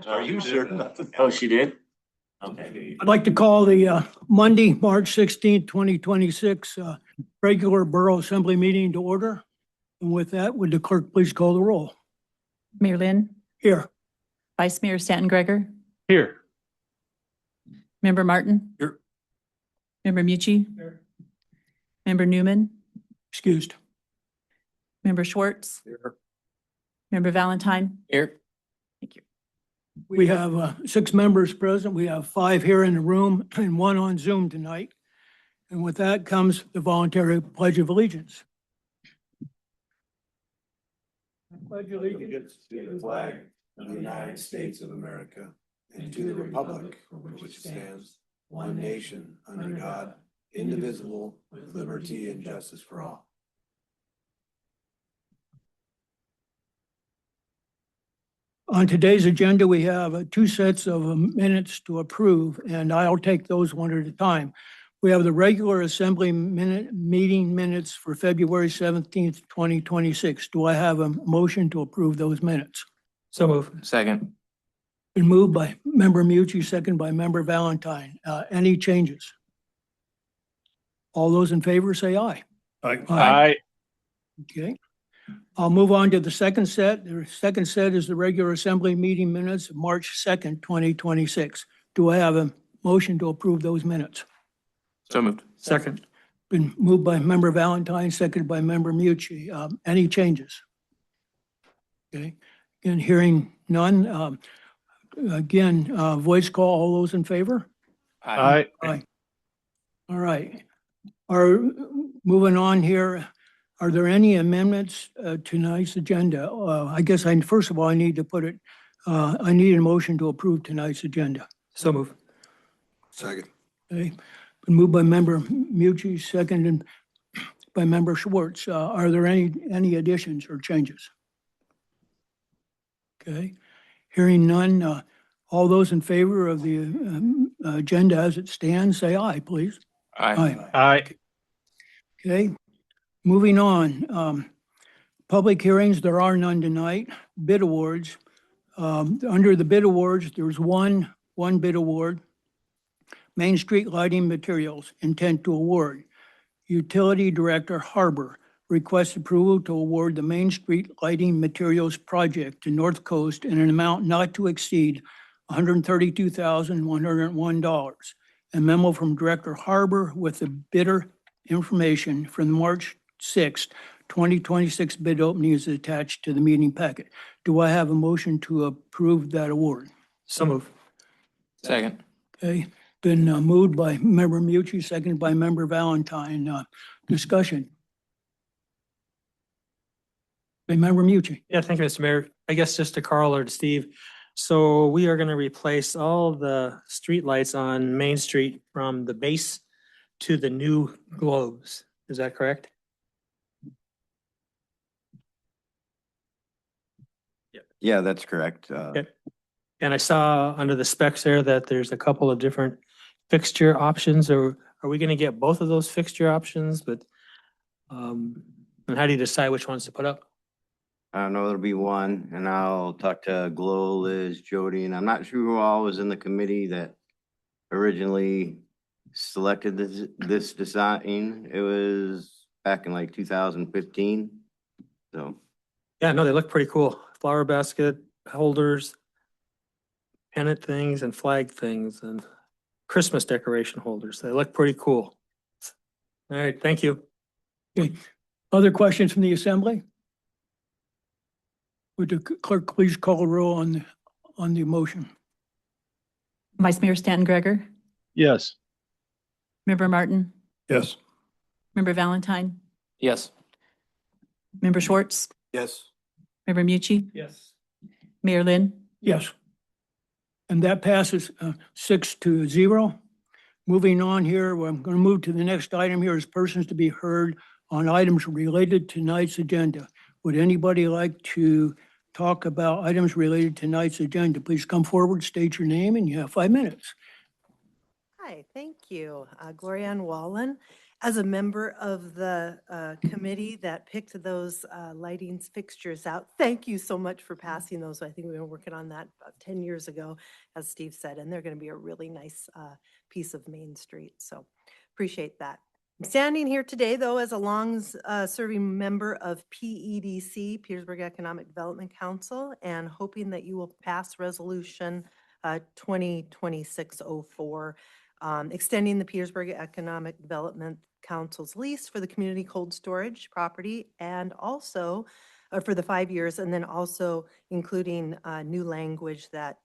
Are you sure? Oh, she did? Okay. I'd like to call the Monday, March 16th, 2026 regular Borough Assembly meeting to order. And with that, would the clerk please call the roll? Mayor Lynn, Here. Vice Mayor Stanton Gregor, Here. Member Martin. Here. Member Mucci. Member Newman, Excused. Member Schwartz, Here. Member Valentine. Here. Thank you. We have 6 members present. We have 5 here in the room and 1 on Zoom tonight. And with that comes the voluntary Pledge of Allegiance. Pledge allegiance to the flag of the United States of America and to the republic for which it stands, one nation, under God, indivisible, with liberty and justice for all. On today's agenda, we have 2 sets of minutes to approve, and I'll take those one at a time. We have the regular assembly meeting minutes for February 17th, 2026. Do I have a motion to approve those minutes? So move. Second. Been moved by Member Mucci, second by Member Valentine. Any changes? All those in favor say aye. Aye. Okay. I'll move on to the second set. The second set is the regular assembly meeting minutes of March 2nd, 2026. Do I have a motion to approve those minutes? So moved. Second. Been moved by Member Valentine, seconded by Member Mucci. Any changes? Okay, again, hearing none. Again, voice call, all those in favor? Aye. Aye. All right. Moving on here, are there any amendments to tonight's agenda? I guess first of all, I need to put it, I need a motion to approve tonight's agenda. So move. Second. Okay, been moved by Member Mucci, seconded by Member Schwartz. Are there any additions or changes? Okay, hearing none. All those in favor of the agenda as it stands, say aye, please. Aye. Aye. Okay, moving on. Public hearings, there are none tonight. Bid awards. Under the bid awards, there's one bid award. Main Street Lighting Materials, intent to award. Utility Director Harbor requests approval to award the Main Street Lighting Materials Project to North Coast in an amount not to exceed $132,101. A memo from Director Harbor with the bidder information from the March 6th, 2026 bid opening is attached to the meeting packet. Do I have a motion to approve that award? So move. Second. Okay, been moved by Member Mucci, seconded by Member Valentine. Discussion. By Member Mucci. Yeah, thank you, Mr. Mayor. I guess just to Carl or to Steve. So we are going to replace all the street lights on Main Street from the base to the new globes. Is that correct? Yeah, that's correct. Okay. And I saw under the specs there that there's a couple of different fixture options, or are we going to get both of those fixture options? But, and how do you decide which ones to put up? I know there'll be one, and I'll talk to Glow, Liz, Jody, and I'm not sure who all was in the committee that originally selected this design. It was back in like 2015. So, Yeah, no, they look pretty cool. Flower basket holders, pennant things and flag things and Christmas decoration holders. They look pretty cool. All right, thank you. Okay, other questions from the assembly? Would the clerk please call a roll on the motion? Vice Mayor Stanton Gregor, Yes. Member Martin, Yes. Member Valentine, Yes. Member Schwartz, Yes. Member Mucci, Yes. Mayor Lynn. Yes. And that passes 6-0. Moving on here, I'm going to move to the next item here is persons to be heard on items related to tonight's agenda. Would anybody like to talk about items related to tonight's agenda? Please come forward, state your name, and you have 5 minutes. Hi, thank you. Glorianne Wallen. As a member of the committee that picked those lighting fixtures out, thank you so much for passing those. I think we were working on that about 10 years ago, as Steve said, and they're going to be a really nice piece of Main Street. So appreciate that. I'm standing here today, though, as a long-serving member of PEDC, Petersburg Economic Development Council, and hoping that you will pass Resolution 2026-04, extending the Petersburg Economic Development Council's lease for the community cold storage property, and also for the 5 years, and then also including new language that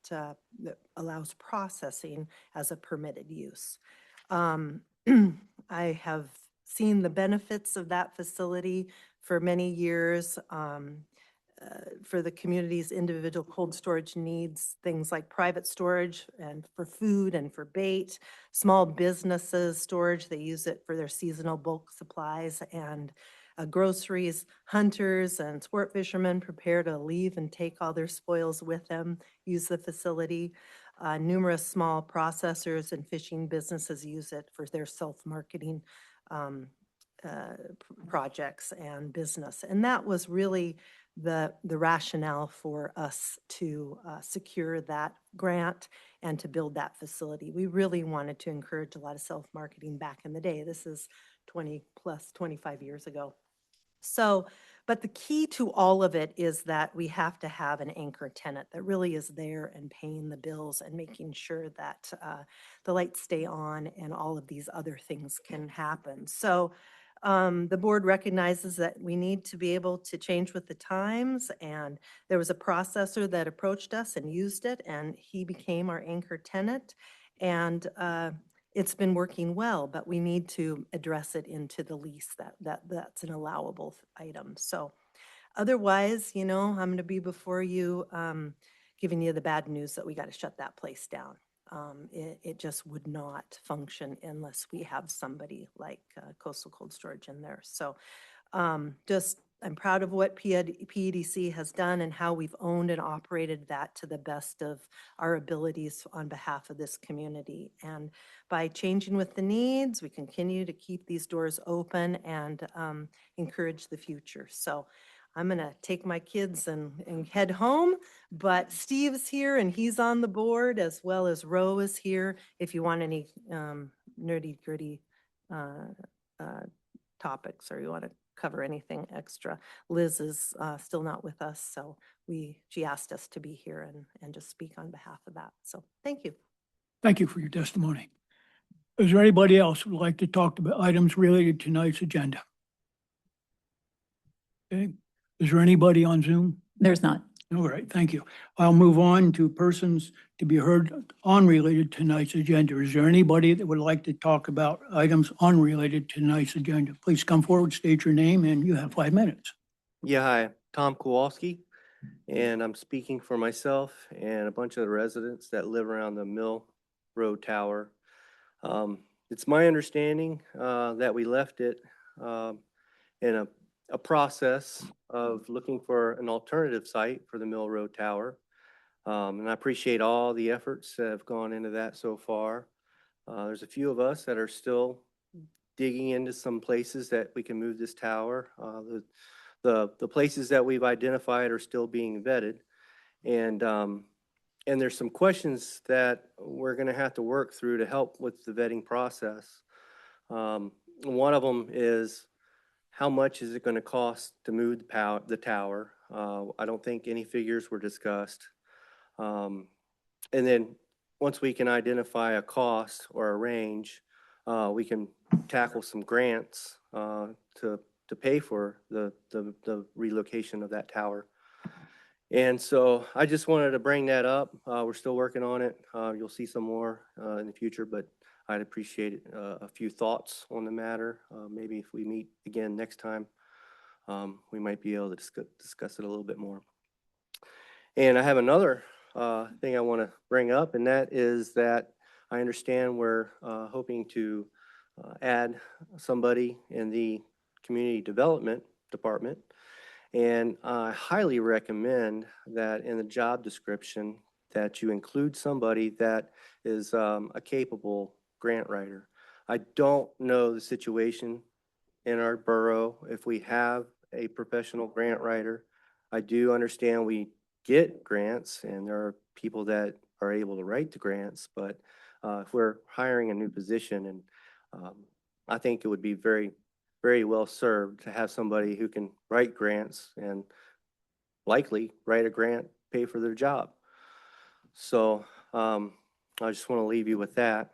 allows processing as a permitted use. I have seen the benefits of that facility for many years. For the community's individual cold storage needs, things like private storage and for food and for bait, small businesses storage, they use it for their seasonal bulk supplies, and groceries. Hunters and sport fishermen prepare to leave and take all their spoils with them, use the facility. Numerous small processors and fishing businesses use it for their self-marketing projects and business. And that was really the rationale for us to secure that grant and to build that facility. We really wanted to encourage a lot of self-marketing back in the day. This is 25 years ago. So, but the key to all of it is that we have to have an anchor tenant that really is there and paying the bills and making sure that the lights stay on and all of these other things can happen. So the board recognizes that we need to be able to change with the times, and there was a processor that approached us and used it, and he became our anchor tenant. And it's been working well, but we need to address it into the lease that's an allowable item. So otherwise, you know, I'm going to be before you giving you the bad news that we got to shut that place down. It just would not function unless we have somebody like Coastal Cold Storage in there. So I'm proud of what PEDC has done and how we've owned and operated that to the best of our abilities on behalf of this community. And by changing with the needs, we continue to keep these doors open and encourage the future. So I'm going to take my kids and head home, but Steve's here and he's on the board, as well as Ro is here if you want any nerdy gritty topics, or you want to cover anything extra. Liz is still not with us, so she asked us to be here and just speak on behalf of that. So thank you. Thank you for your testimony. Is there anybody else who would like to talk about items related to tonight's agenda? Okay. Is there anybody on Zoom? There's not. All right, thank you. I'll move on to persons to be heard unrelated to tonight's agenda. Is there anybody that would like to talk about items unrelated to tonight's agenda? Please come forward, state your name, and you have 5 minutes. Yeah, hi, Tom Kowalski, and I'm speaking for myself and a bunch of the residents that live around the Mill Road Tower. It's my understanding that we left it in a process of looking for an alternative site for the Mill Road Tower. And I appreciate all the efforts that have gone into that so far. There's a few of us that are still digging into some places that we can move this tower. The places that we've identified are still being vetted. And there's some questions that we're going to have to work through to help with the vetting process. One of them is, how much is it going to cost to move the tower? I don't think any figures were discussed. And then once we can identify a cost or a range, we can tackle some grants to pay for the relocation of that tower. And so I just wanted to bring that up. We're still working on it. You'll see some more in the future, but I'd appreciate a few thoughts on the matter. Maybe if we meet again next time, we might be able to discuss it a little bit more. And I have another thing I want to bring up, and that is that I understand we're hoping to add somebody in the community development department. And I highly recommend that in the job description that you include somebody that is a capable grant writer. I don't know the situation in our borough if we have a professional grant writer. I do understand we get grants and there are people that are able to write the grants, but if we're hiring a new position, and I think it would be very, very well served to have somebody who can write grants and likely write a grant, pay for their job. So I just want to leave you with that.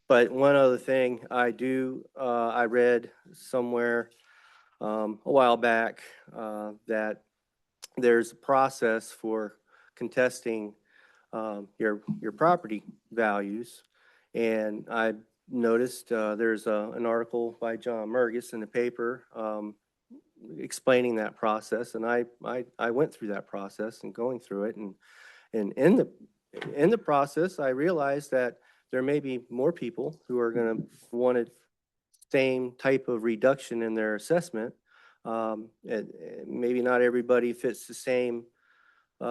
But one other thing, I read somewhere a while back that there's a process for contesting your property values. And I noticed there's an article by John Mergus in the paper explaining that process. And I went through that process and going through it. And in the process, I realized that there may be more people who are going to want a same type of reduction in their assessment. Maybe not everybody fits the same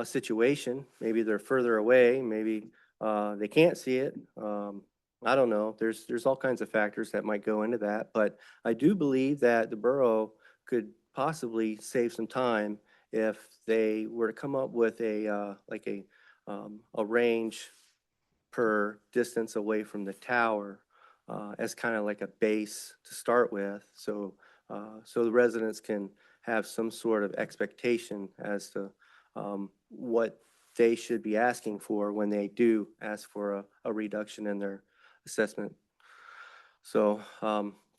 situation. Maybe they're further away. Maybe they can't see it. I don't know. There's all kinds of factors that might go into that. But I do believe that the borough could possibly save some time if they were to come up with a range per distance away from the tower as kind of like a base to start with. So the residents can have some sort of expectation as to what they should be asking for when they do ask for a reduction in their assessment. So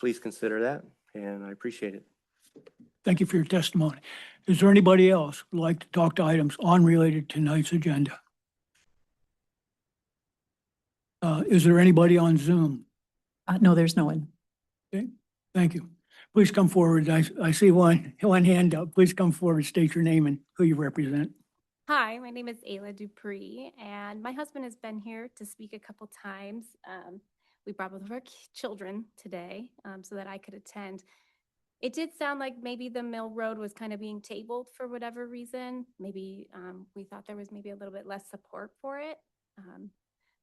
please consider that, and I appreciate it. Thank you for your testimony. Is there anybody else who'd like to talk to items unrelated to tonight's agenda? Is there anybody on Zoom? No, there's no one. Okay, thank you. Please come forward. I see one hand up. Please come forward, state your name and who you represent. Hi, my name is Ayla Dupree, and my husband has been here to speak a couple times. We brought both of our children today so that I could attend. It did sound like maybe the Mill Road was kind of being tabled for whatever reason. Maybe we thought there was maybe a little bit less support for it.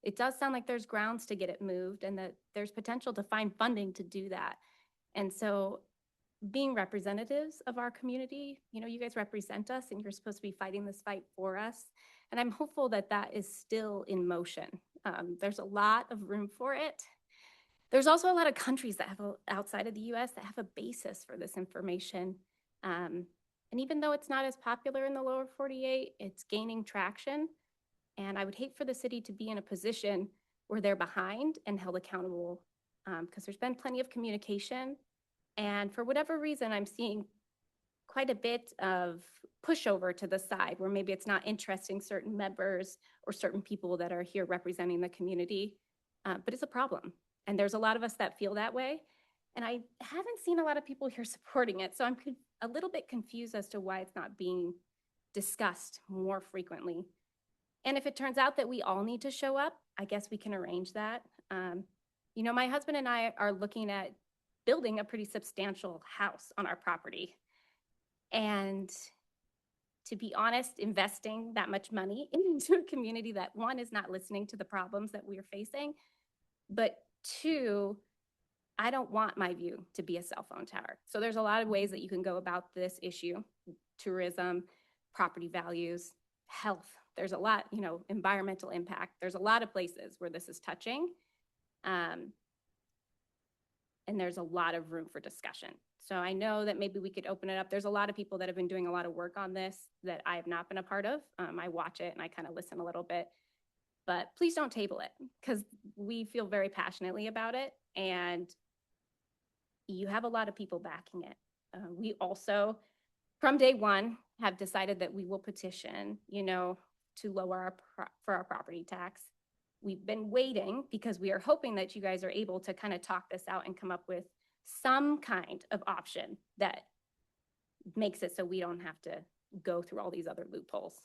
It does sound like there's grounds to get it moved and that there's potential to find funding to do that. And so being representatives of our community, you know, you guys represent us and you're supposed to be fighting this fight for us. And I'm hopeful that that is still in motion. There's a lot of room for it. There's also a lot of countries that have, outside of the US, that have a basis for this information. And even though it's not as popular in the lower 48, it's gaining traction. And I would hate for the city to be in a position where they're behind and held accountable, because there's been plenty of communication. And for whatever reason, I'm seeing quite a bit of pushover to the side where maybe it's not interesting certain members or certain people that are here representing the community, but it's a problem. And there's a lot of us that feel that way. And I haven't seen a lot of people here supporting it. So I'm a little bit confused as to why it's not being discussed more frequently. And if it turns out that we all need to show up, I guess we can arrange that. You know, my husband and I are looking at building a pretty substantial house on our property. And to be honest, investing that much money into a community that, one, is not listening to the problems that we're facing, but two, I don't want my view to be a cell phone tower. So there's a lot of ways that you can go about this issue: tourism, property values, health. There's a lot, you know, environmental impact. There's a lot of places where this is touching. And there's a lot of room for discussion. So I know that maybe we could open it up. There's a lot of people that have been doing a lot of work on this that I have not been a part of. I watch it and I kind of listen a little bit, but please don't table it, because we feel very passionately about it. And you have a lot of people backing it. We also, from day one, have decided that we will petition, you know, to lower our property tax. We've been waiting because we are hoping that you guys are able to kind of talk this out and come up with some kind of option that makes it so we don't have to go through all these other loopholes.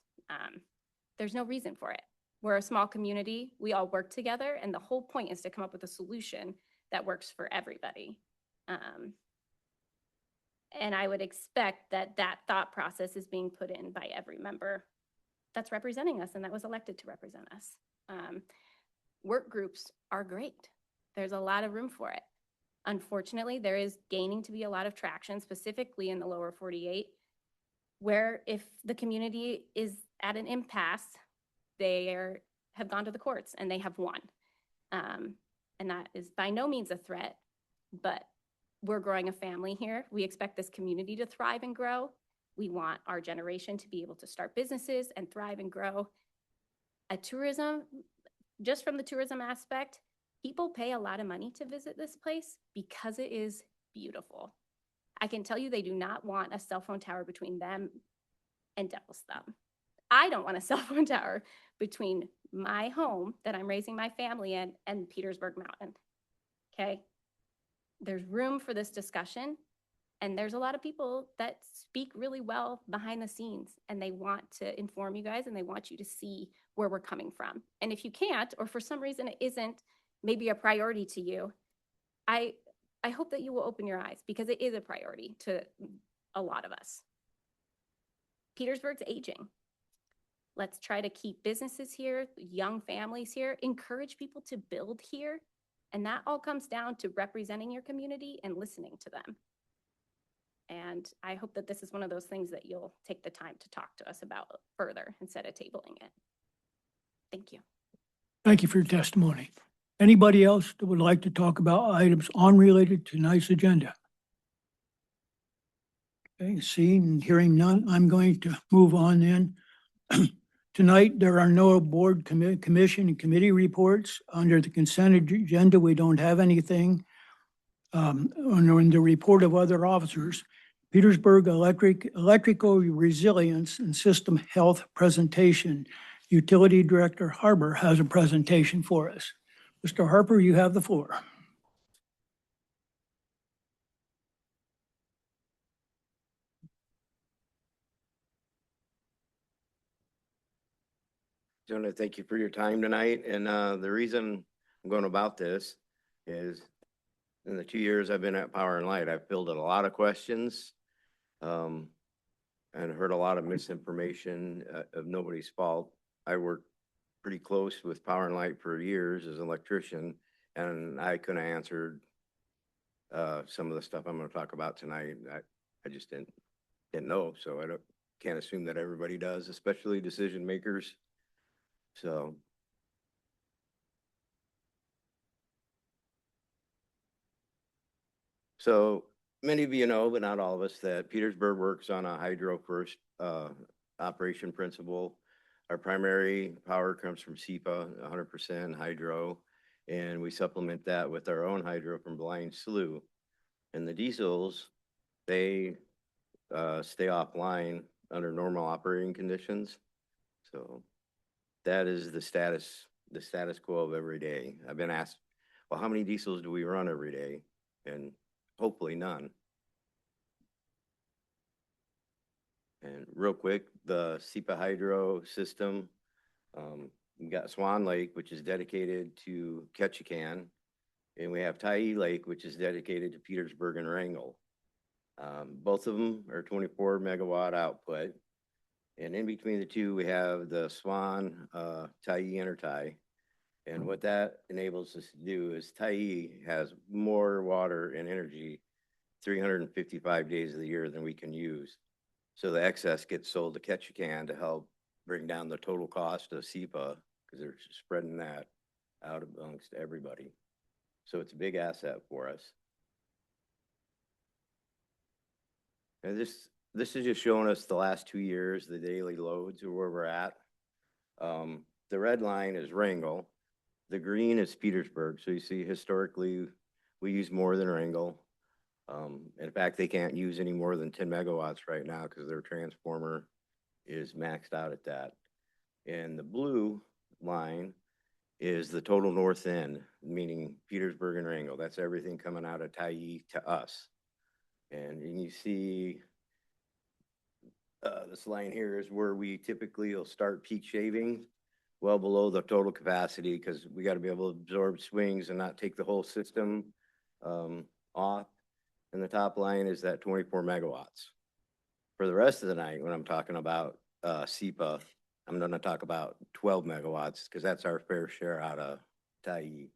There's no reason for it. We're a small community. We all work together, and the whole point is to come up with a solution that works for everybody. And I would expect that that thought process is being put in by every member that's representing us and that was elected to represent us. Work groups are great. There's a lot of room for it. Unfortunately, there is gaining to be a lot of traction, specifically in the lower 48, where if the community is at an impasse, have gone to the courts and they have won. And that is by no means a threat, but we're growing a family here. We expect this community to thrive and grow. We want our generation to be able to start businesses and thrive and grow. Just from the tourism aspect, people pay a lot of money to visit this place because it is beautiful. I can tell you they do not want a cell phone tower between them and Devil's Thumb. I don't want a cell phone tower between my home that I'm raising my family in and Petersburg Mountain. Okay? There's room for this discussion, and there's a lot of people that speak really well behind the scenes, and they want to inform you guys and they want you to see where we're coming from. And if you can't, or for some reason it isn't maybe a priority to you, I hope that you will open your eyes, because it is a priority to a lot of us. Petersburg's aging. Let's try to keep businesses here, young families here, encourage people to build here. And that all comes down to representing your community and listening to them. And I hope that this is one of those things that you'll take the time to talk to us about further instead of tabling it. Thank you. Thank you for your testimony. Anybody else that would like to talk about items unrelated to tonight's agenda? Okay, seeing and hearing none, I'm going to move on then. Tonight, there are no board, commission, and committee reports. Under the consent agenda, we don't have anything. In the report of other officers, Petersburg Electrical Resilience and System Health presentation. Utility Director Harper has a presentation for us. Mr. Harper, you have the floor. I want to thank you for your time tonight. And the reason I'm going about this is in the 2 years I've been at Power and Light, I've fielded a lot of questions and heard a lot of misinformation of nobody's fault. I worked pretty close with Power and Light for years as an electrician, and I couldn't have answered some of the stuff I'm going to talk about tonight. I just didn't know, so can't assume that everybody does, especially decision makers. So many of you know, but not all of us, that Petersburg works on a hydro first operation principle. Our primary power comes from SEPA, 100% hydro, and we supplement that with our own hydro from Blind Slough. And the diesels, they stay offline under normal operating conditions. So that is the status quo of every day. I've been asked, well, how many diesels do we run every day? And hopefully none. And real quick, the SEPA hydro system, we got Swan Lake, which is dedicated to Ketchikan, and we have Tyee Lake, which is dedicated to Petersburg and Wrangell. Both of them are 24 megawatt output. And in between the two, we have the Swan Tyee Intertie. And what that enables us to do is Tyee has more water and energy 355 days of the year than we can use. So the excess gets sold to Ketchikan to help bring down the total cost of SEPA, because they're spreading that out amongst everybody. So it's a big asset for us. And this is just showing us the last 2 years, the daily loads or where we're at. The red line is Wrangell. The green is Petersburg. So you see, historically, we use more than Wrangell. In fact, they can't use any more than 10 megawatts right now because their transformer is maxed out at that. And the blue line is the total north end, meaning Petersburg and Wrangell. That's everything coming out of Tyee to us. And you see this line here is where we typically will start peak shaving well below the total capacity, because we got to be able to absorb swings and not take the whole system off. And the top line is that 24 megawatts. For the rest of the night, when I'm talking about SEPA, I'm going to talk about 12 megawatts, because that's our fair share out of Tyee.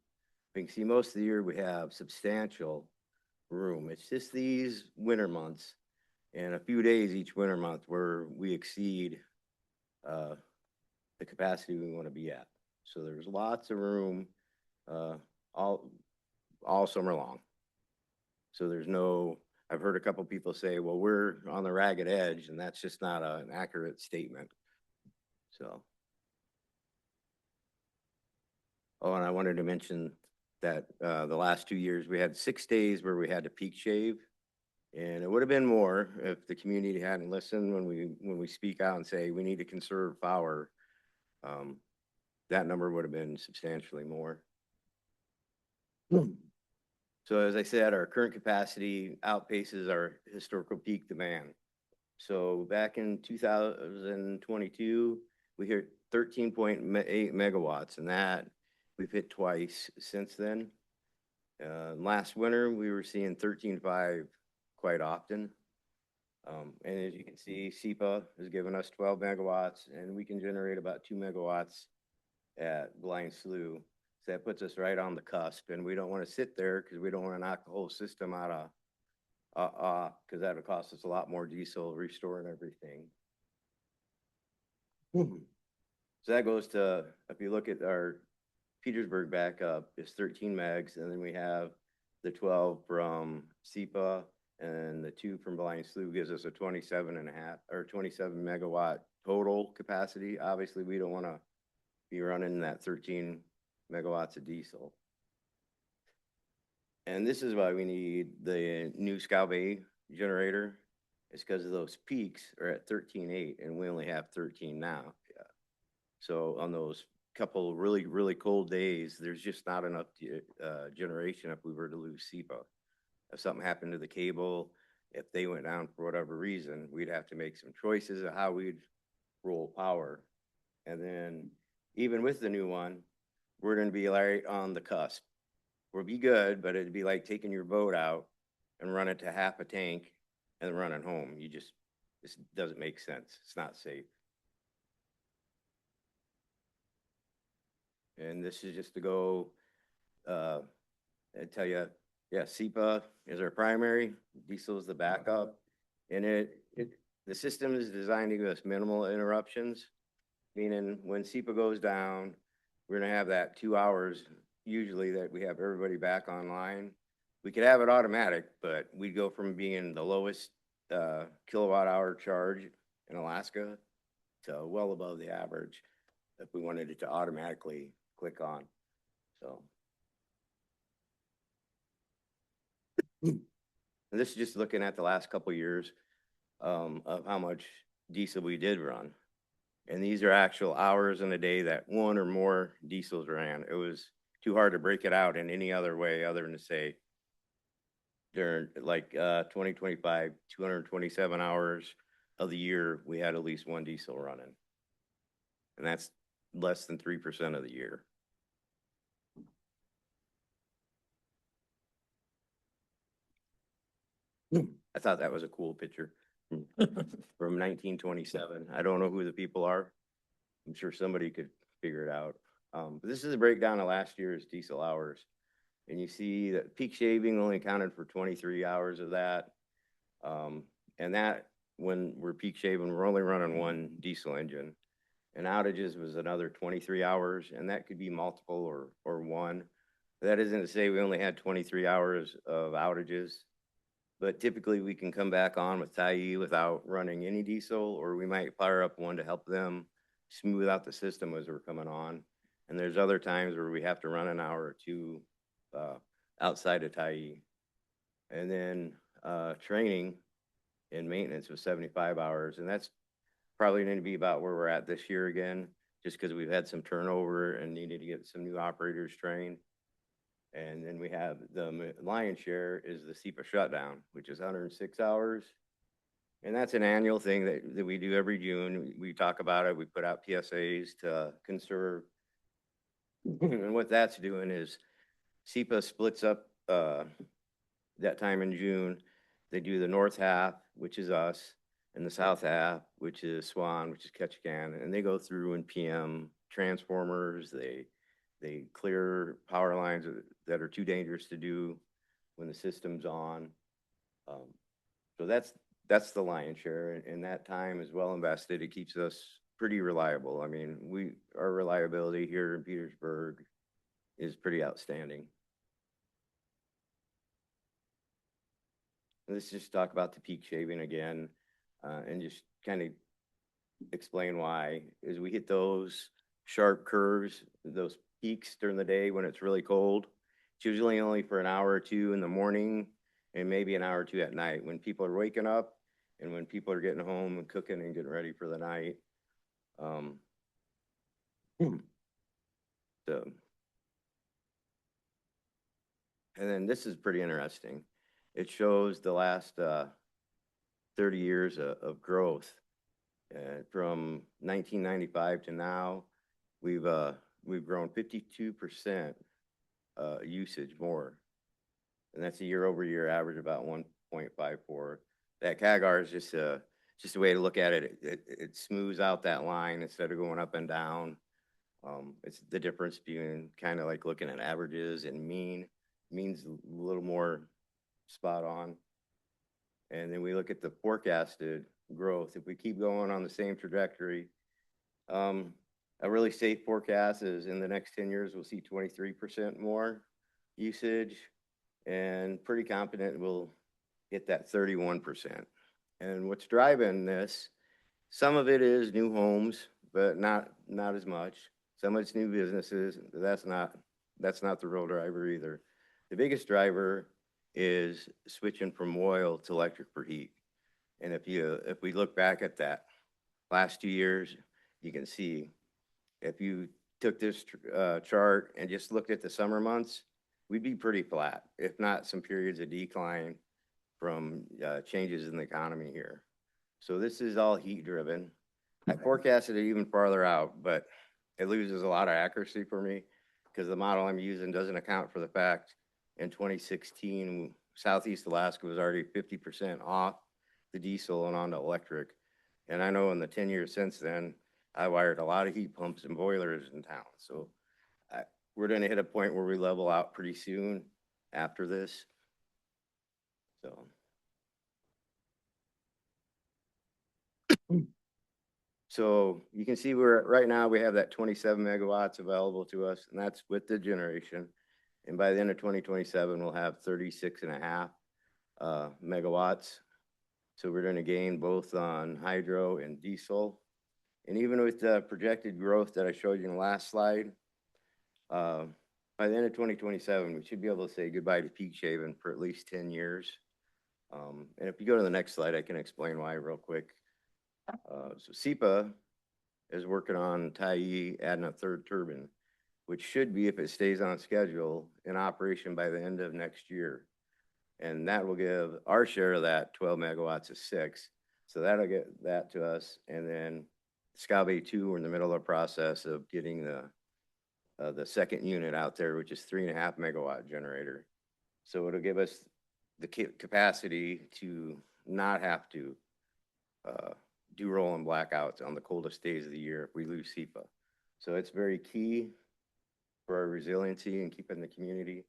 You can see most of the year we have substantial room. It's just these winter months and a few days each winter month where we exceed the capacity we want to be at. So there's lots of room all summer long. So there's no, I've heard a couple people say, well, we're on the ragged edge, and that's just not an accurate statement. So. Oh, and I wanted to mention that the last 2 years, we had 6 days where we had to peak shave. And it would have been more if the community hadn't listened when we speak out and say we need to conserve power. That number would have been substantially more. So as I said, our current capacity outpaces our historical peak demand. So back in 2022, we hit 13.8 megawatts, and that we've hit twice since then. Last winter, we were seeing 13.5 quite often. And as you can see, SEPA has given us 12 megawatts, and we can generate about 2 megawatts at Blind Slough. So that puts us right on the cusp, and we don't want to sit there because we don't want to knock the whole system out of, because that would cost us a lot more diesel, restoring everything. So that goes to, if you look at our Petersburg backup, it's 13 megs, and then we have the 12 from SEPA, and the 2 from Blind Slough gives us a 27 megawatt total capacity. Obviously, we don't want to be running that 13 megawatts of diesel. And this is why we need the new Scow Bay generator. It's because of those peaks are at 13.8, and we only have 13 now. Yeah. So on those couple really, really cold days, there's just not enough generation if we were to lose SEPA. If something happened to the cable, if they went down for whatever reason, we'd have to make some choices of how we'd roll power. And then even with the new one, we're going to be right on the cusp. We'll be good, but it'd be like taking your boat out and run it to half a tank and running home. This doesn't make sense. It's not safe. And this is just to go and tell you, yeah, SEPA is our primary, diesel is the backup. And the system is designed to give us minimal interruptions, meaning when SEPA goes down, we're gonna have that 2 hours usually that we have everybody back online. We could have it automatic, but we'd go from being the lowest kilowatt hour charge in Alaska to well above the average if we wanted it to automatically click on. So. And this is just looking at the last couple of years of how much diesel we did run. And these are actual hours in a day that one or more diesels ran. It was too hard to break it out in any other way other than to say during like 2025, 227 hours of the year, we had at least one diesel running. And that's less than 3% of the year. I thought that was a cool picture from 1927. I don't know who the people are. I'm sure somebody could figure it out. But this is a breakdown of last year's diesel hours. And you see that peak shaving only accounted for 23 hours of that. And that, when we're peak shaving, we're only running one diesel engine. And outages was another 23 hours, and that could be multiple or one. That isn't to say we only had 23 hours of outages. But typically we can come back on with Tyee without running any diesel, or we might fire up one to help them smooth out the system as we're coming on. And there's other times where we have to run an hour or two outside of Tyee. And then training and maintenance was 75 hours. And that's probably going to be about where we're at this year again, just because we've had some turnover and needed to get some new operators trained. And then we have the lion's share is the SEPA shutdown, which is 106 hours. And that's an annual thing that we do every June. We talk about it. We put out PSAs to conserve. And what that's doing is SEPA splits up that time in June. They do the north half, which is us, and the south half, which is Swan, which is Ketchikan. And they go through and PM transformers. They They clear power lines that are too dangerous to do when the system's on. So that's the lion's share, and that time is well invested. It keeps us pretty reliable. I mean, our reliability here in Petersburg is pretty outstanding. Let's just talk about the peak shaving again, and just kind of explain why. As we hit those sharp curves, those peaks during the day when it's really cold, it's usually only for an hour or two in the morning and maybe an hour or two at night when people are waking up and when people are getting home and cooking and getting ready for the night. So, and then this is pretty interesting. It shows the last 30 years of growth. From 1995 to now, we've grown 52% usage more, and that's a year-over-year average about 1.54. That CAGR is just a way to look at it. It smooths out that line instead of going up and down. It's the difference between kind of like looking at averages and means a little more spot on. And then we look at the forecasted growth. If we keep going on the same trajectory, a really safe forecast is in the next 10 years, we'll see 23% more usage, and pretty confident we'll hit that 31%. And what's driving this, some of it is new homes, but not as much. Some of it's new businesses. That's not the real driver either. The biggest driver is switching from oil to electric for heat. And if we look back at that last 2 years, you can see if you took this chart and just looked at the summer months, we'd be pretty flat, if not some periods of decline from changes in the economy here. So this is all heat driven. I forecasted it even farther out, but it loses a lot of accuracy for me because the model I'm using doesn't account for the fact in 2016, Southeast Alaska was already 50% off the diesel and onto electric. And I know in the 10 years since then, I wired a lot of heat pumps and boilers in town. So we're going to hit a point where we level out pretty soon after this. So you can see right now we have that 27 megawatts available to us, and that's with the generation. And by the end of 2027, we'll have 36.5 megawatts. So we're going to gain both on hydro and diesel. And even with the projected growth that I showed you in the last slide, by the end of 2027, we should be able to say goodbye to peak shaving for at least 10 years. And if you go to the next slide, I can explain why real quick. So SEPA is working on Tyee adding a third turbine, which should be, if it stays on schedule, in operation by the end of next year. And that will give our share of that 12 megawatts of 6. So that'll get that to us. And then Scout Bay 2, we're in the middle of the process of getting the second unit out there, which is 3.5 megawatt generator. So it'll give us the capacity to not have to do rolling blackouts on the coldest days of the year if we lose SEPA. So it's very key for our resiliency and keeping the community.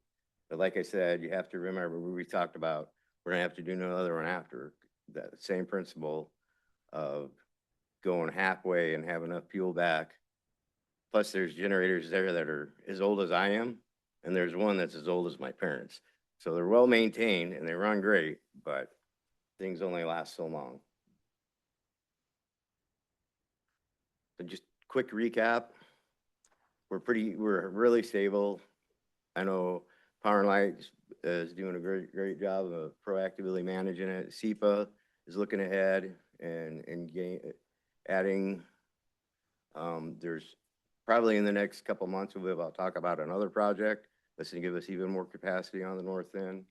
But like I said, you have to remember what we talked about. We're gonna have to do another one after. That same principle of going halfway and have enough fuel back. Plus there's generators there that are as old as I am, and there's one that's as old as my parents. So they're well maintained and they run great, but things only last so long. So just quick recap. We're really stable. I know Power and Light is doing a great job of proactively managing it. SEPA is looking ahead and adding. There's probably in the next couple months we'll be able to talk about another project that's going to give us even more capacity on the north end.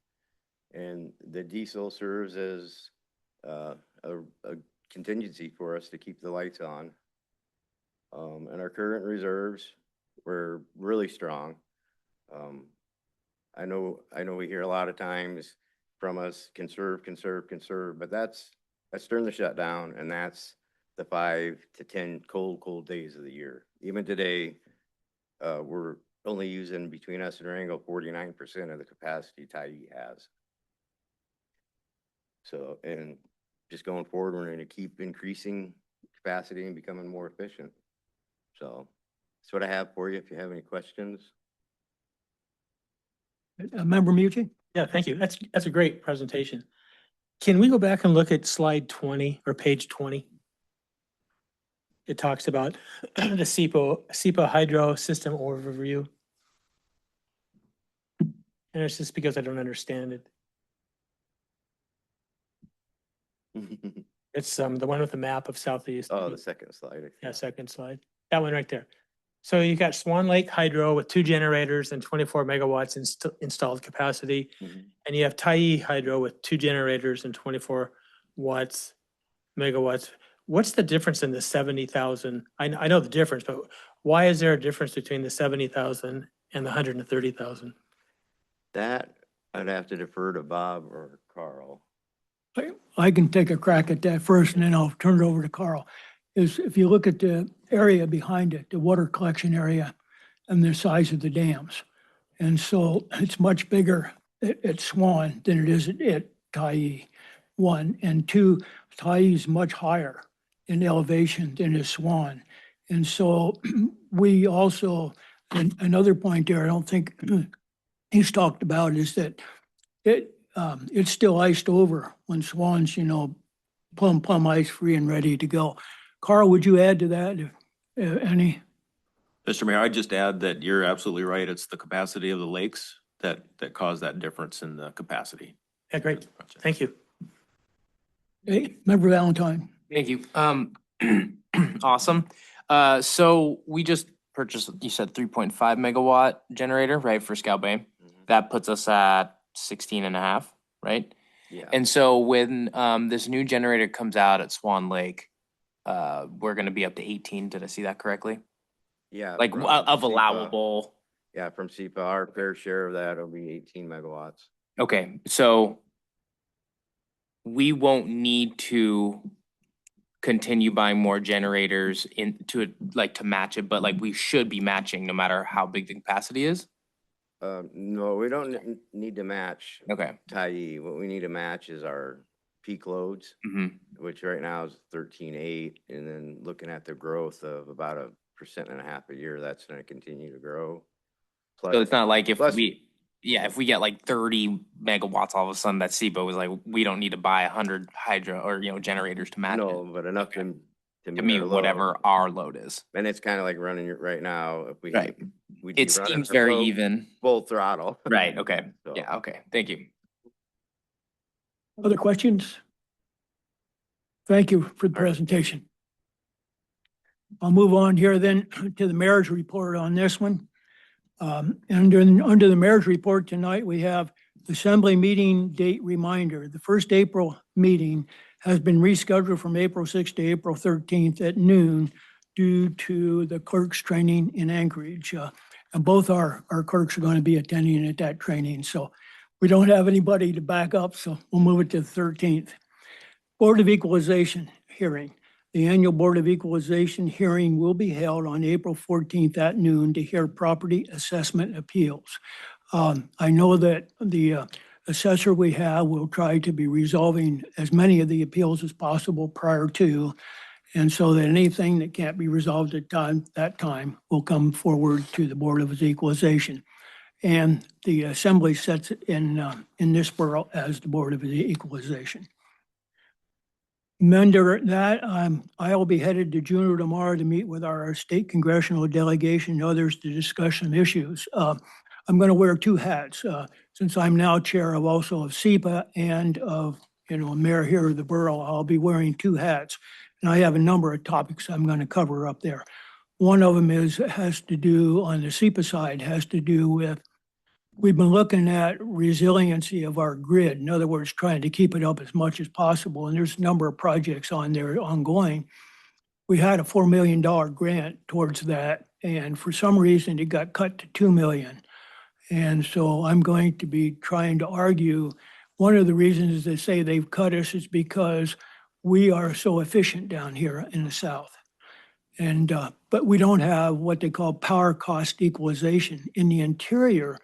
And the diesel serves as a contingency for us to keep the lights on. And our current reserves were really strong. I know we hear a lot of times from us, conserve, but that's during the shutdown, and that's the 5 to 10 cold days of the year. Even today, we're only using between us and Durango 49% of the capacity Tyee has. So, and just going forward, we're gonna keep increasing capacity and becoming more efficient. So that's what I have for you. If you have any questions. Member Mucci? Yeah, thank you. That's a great presentation. Can we go back and look at slide 20 or page 20? It talks about the SEPA hydro system overview. And it's just because I don't understand it. It's the one with the map of Southeast. Oh, the second slide. Yeah, second slide. That one right there. So you got Swan Lake Hydro with 2 generators and 24 megawatts installed capacity. Mhm. And you have Tyee Hydro with 2 generators and 24 megawatts. What's the difference in the 70,000? I know the difference, but why is there a difference between the 70,000 and the 130,000? That I'd have to defer to Bob or Carl. I can take a crack at that first and then I'll turn it over to Carl. Is if you look at the area behind it, the water collection area and the size of the dams. And so it's much bigger at Swan than it is at Tyee, 1. And 2, Tyee is much higher in elevation than is Swan. And so we also, and another point there, I don't think he's talked about is that it's still iced over when Swan's, plumb ice free and ready to go. Carl, would you add to that, any? Mr. Mayor, I'd just add that you're absolutely right. It's the capacity of the lakes that cause that difference in the capacity. Yeah, great. Thank you. Hey, Member Valentine? Thank you. Awesome. So we just purchased, you said 3.5 megawatt generator, right, for Scout Bay. That puts us at 16 and a half, right? Yeah. And so when this new generator comes out at Swan Lake, we're gonna be up to 18. Did I see that correctly? Yeah. Like from of SEPA. allowable. Yeah, from SEPA, our fair share of that will be 18 megawatts. Okay, so we won't need to continue buying more generators to match it, but like we should be matching no matter how big the capacity is. No, we don't need to match Okay. Tyee. What we need to match is our peak loads, which right now is 13.8, and then looking at the growth of about 1.5% a year, that's going to continue to grow. Plus, So it's not like if plus- we get like 30 megawatts, all of a sudden that SEPA was like, we don't need to buy 100 hydro or, generators to match no, it. but enough Okay. to To meet meet our load. whatever our load is. And it's kind of like running it right now. If we Right. we'd be It running seems our very boat even. full throttle. Right, okay. So- Yeah, okay. Thank you. Other questions? Thank you for the presentation. I'll move on here then to the mayor's report on this one. Under the mayor's report tonight, we have assembly meeting date reminder. The first April meeting has been rescheduled from April 6th to April 13th at noon due to the clerks training in Anchorage. And both our clerks are going to be attending at that training. So we don't have anybody to back up, so we'll move it to the 13th. Board of Equalization hearing. The annual Board of Equalization hearing will be held on April 14th at noon to hear property assessment appeals. I know that the assessor we have will try to be resolving as many of the appeals as possible prior to, and so that anything that can't be resolved at that time will come forward to the Board of Equalization. And the assembly sets it in this borough as the Board of Equalization. Under that, I will be headed to Juneau tomorrow to meet with our state congressional delegation and others to discuss some issues. I'm going to wear 2 hats since I'm now chair of SEPA and of, mayor here of the borough. I'll be wearing 2 hats, and I have a number of topics I'm going to cover up there. One of them has to do on the SEPA side, has to do with we've been looking at resiliency of our grid. In other words, trying to keep it up as much as possible. And there's a number of projects on there ongoing. We had a $4 million grant towards that. And for some reason, it got cut to $2 million. And so I'm going to be trying to argue. One of the reasons they say they've cut us is because we are so efficient down here in the South. And, but we don't have what they call power cost equalization. In the interior,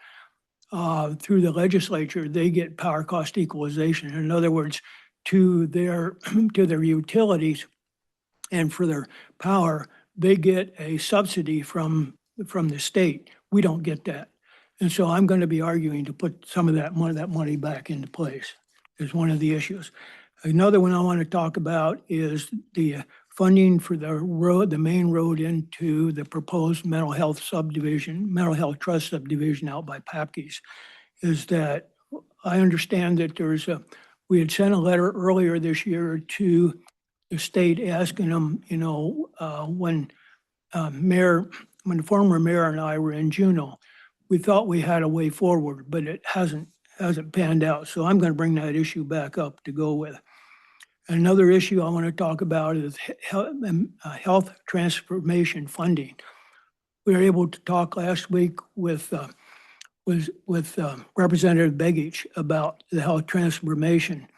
through the legislature, they get power cost equalization. In other words, to their utilities and for their power, they get a subsidy from the state. We don't get that. And so I'm going to be arguing to put some of that money back into place is one of the issues. Another one I want to talk about is the funding for the road, the main road into the proposed mental health trust subdivision out by Papke's. Is that I understand that we had sent a letter earlier this year to the state asking them, when the former mayor and I were in Juneau, we thought we had a way forward, but it hasn't panned out. So I'm going to bring that issue back up to go with. Another issue I want to talk about is health transformation funding. We were able to talk last week with Representative Begich about the health transformation.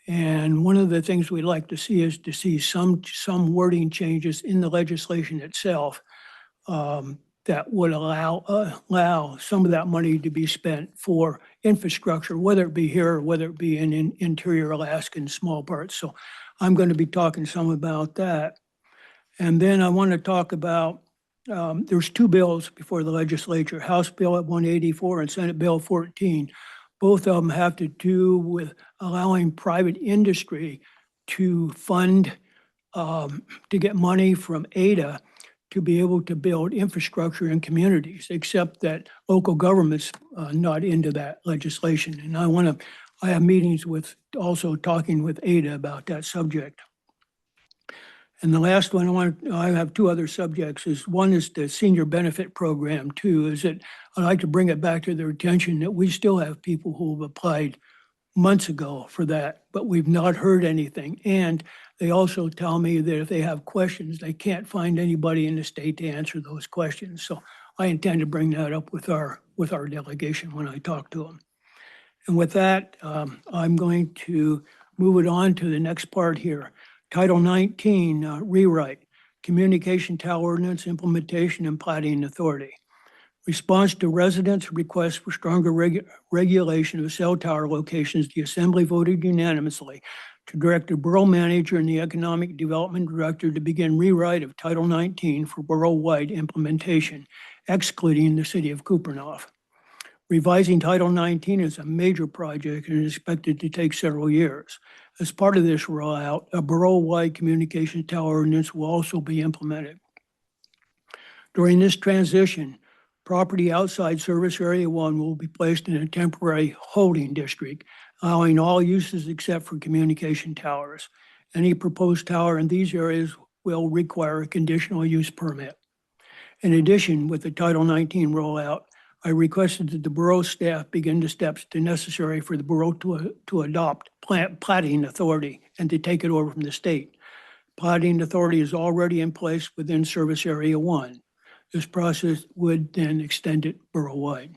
And one of the things we'd like to see is to see some wording changes in the legislation itself that would allow some of that money to be spent for infrastructure, whether it be here or whether it be in interior Alaska in small parts. So I'm going to be talking some about that. And then I want to talk about, there's two bills before the legislature, House Bill 184 and Senate Bill 14. Both of them have to do with allowing private industry to fund, to get money from ADA to be able to build infrastructure in communities, except that local government's not into that legislation. And I have meetings also talking with ADA about that subject. And the last one I have two other subjects. One is the senior benefit program too, is that I'd like to bring it back to their attention that we still have people who have applied months ago for that, but we've not heard anything. And they also tell me that if they have questions, they can't find anybody in the state to answer those questions. So I intend to bring that up with our delegation when I talk to them. And with that, I'm going to move it on to the next part here. Title 19, rewrite, Communication Tower Ordinance Implementation and Plating Authority. Response to residents' requests for stronger regulation of cell tower locations, the Assembly voted unanimously to direct the borough manager and the economic development director to begin rewrite of Title 19 for borough-wide implementation, excluding the city of Kupreanof. Revising Title 19 is a major project and is expected to take several years. As part of this rollout, a borough-wide communication tower ordinance will also be implemented. During this transition, property outside Service Area 1 will be placed in a temporary holding district, allowing all uses except for communication towers. Any proposed tower in these areas will require a conditional use permit. In addition, with the Title 19 rollout, I requested that the borough staff begin the steps necessary for the borough to adopt plating authority and to take it over from the state. Plating authority is already in place within Service Area 1. This process would then extend it borough-wide.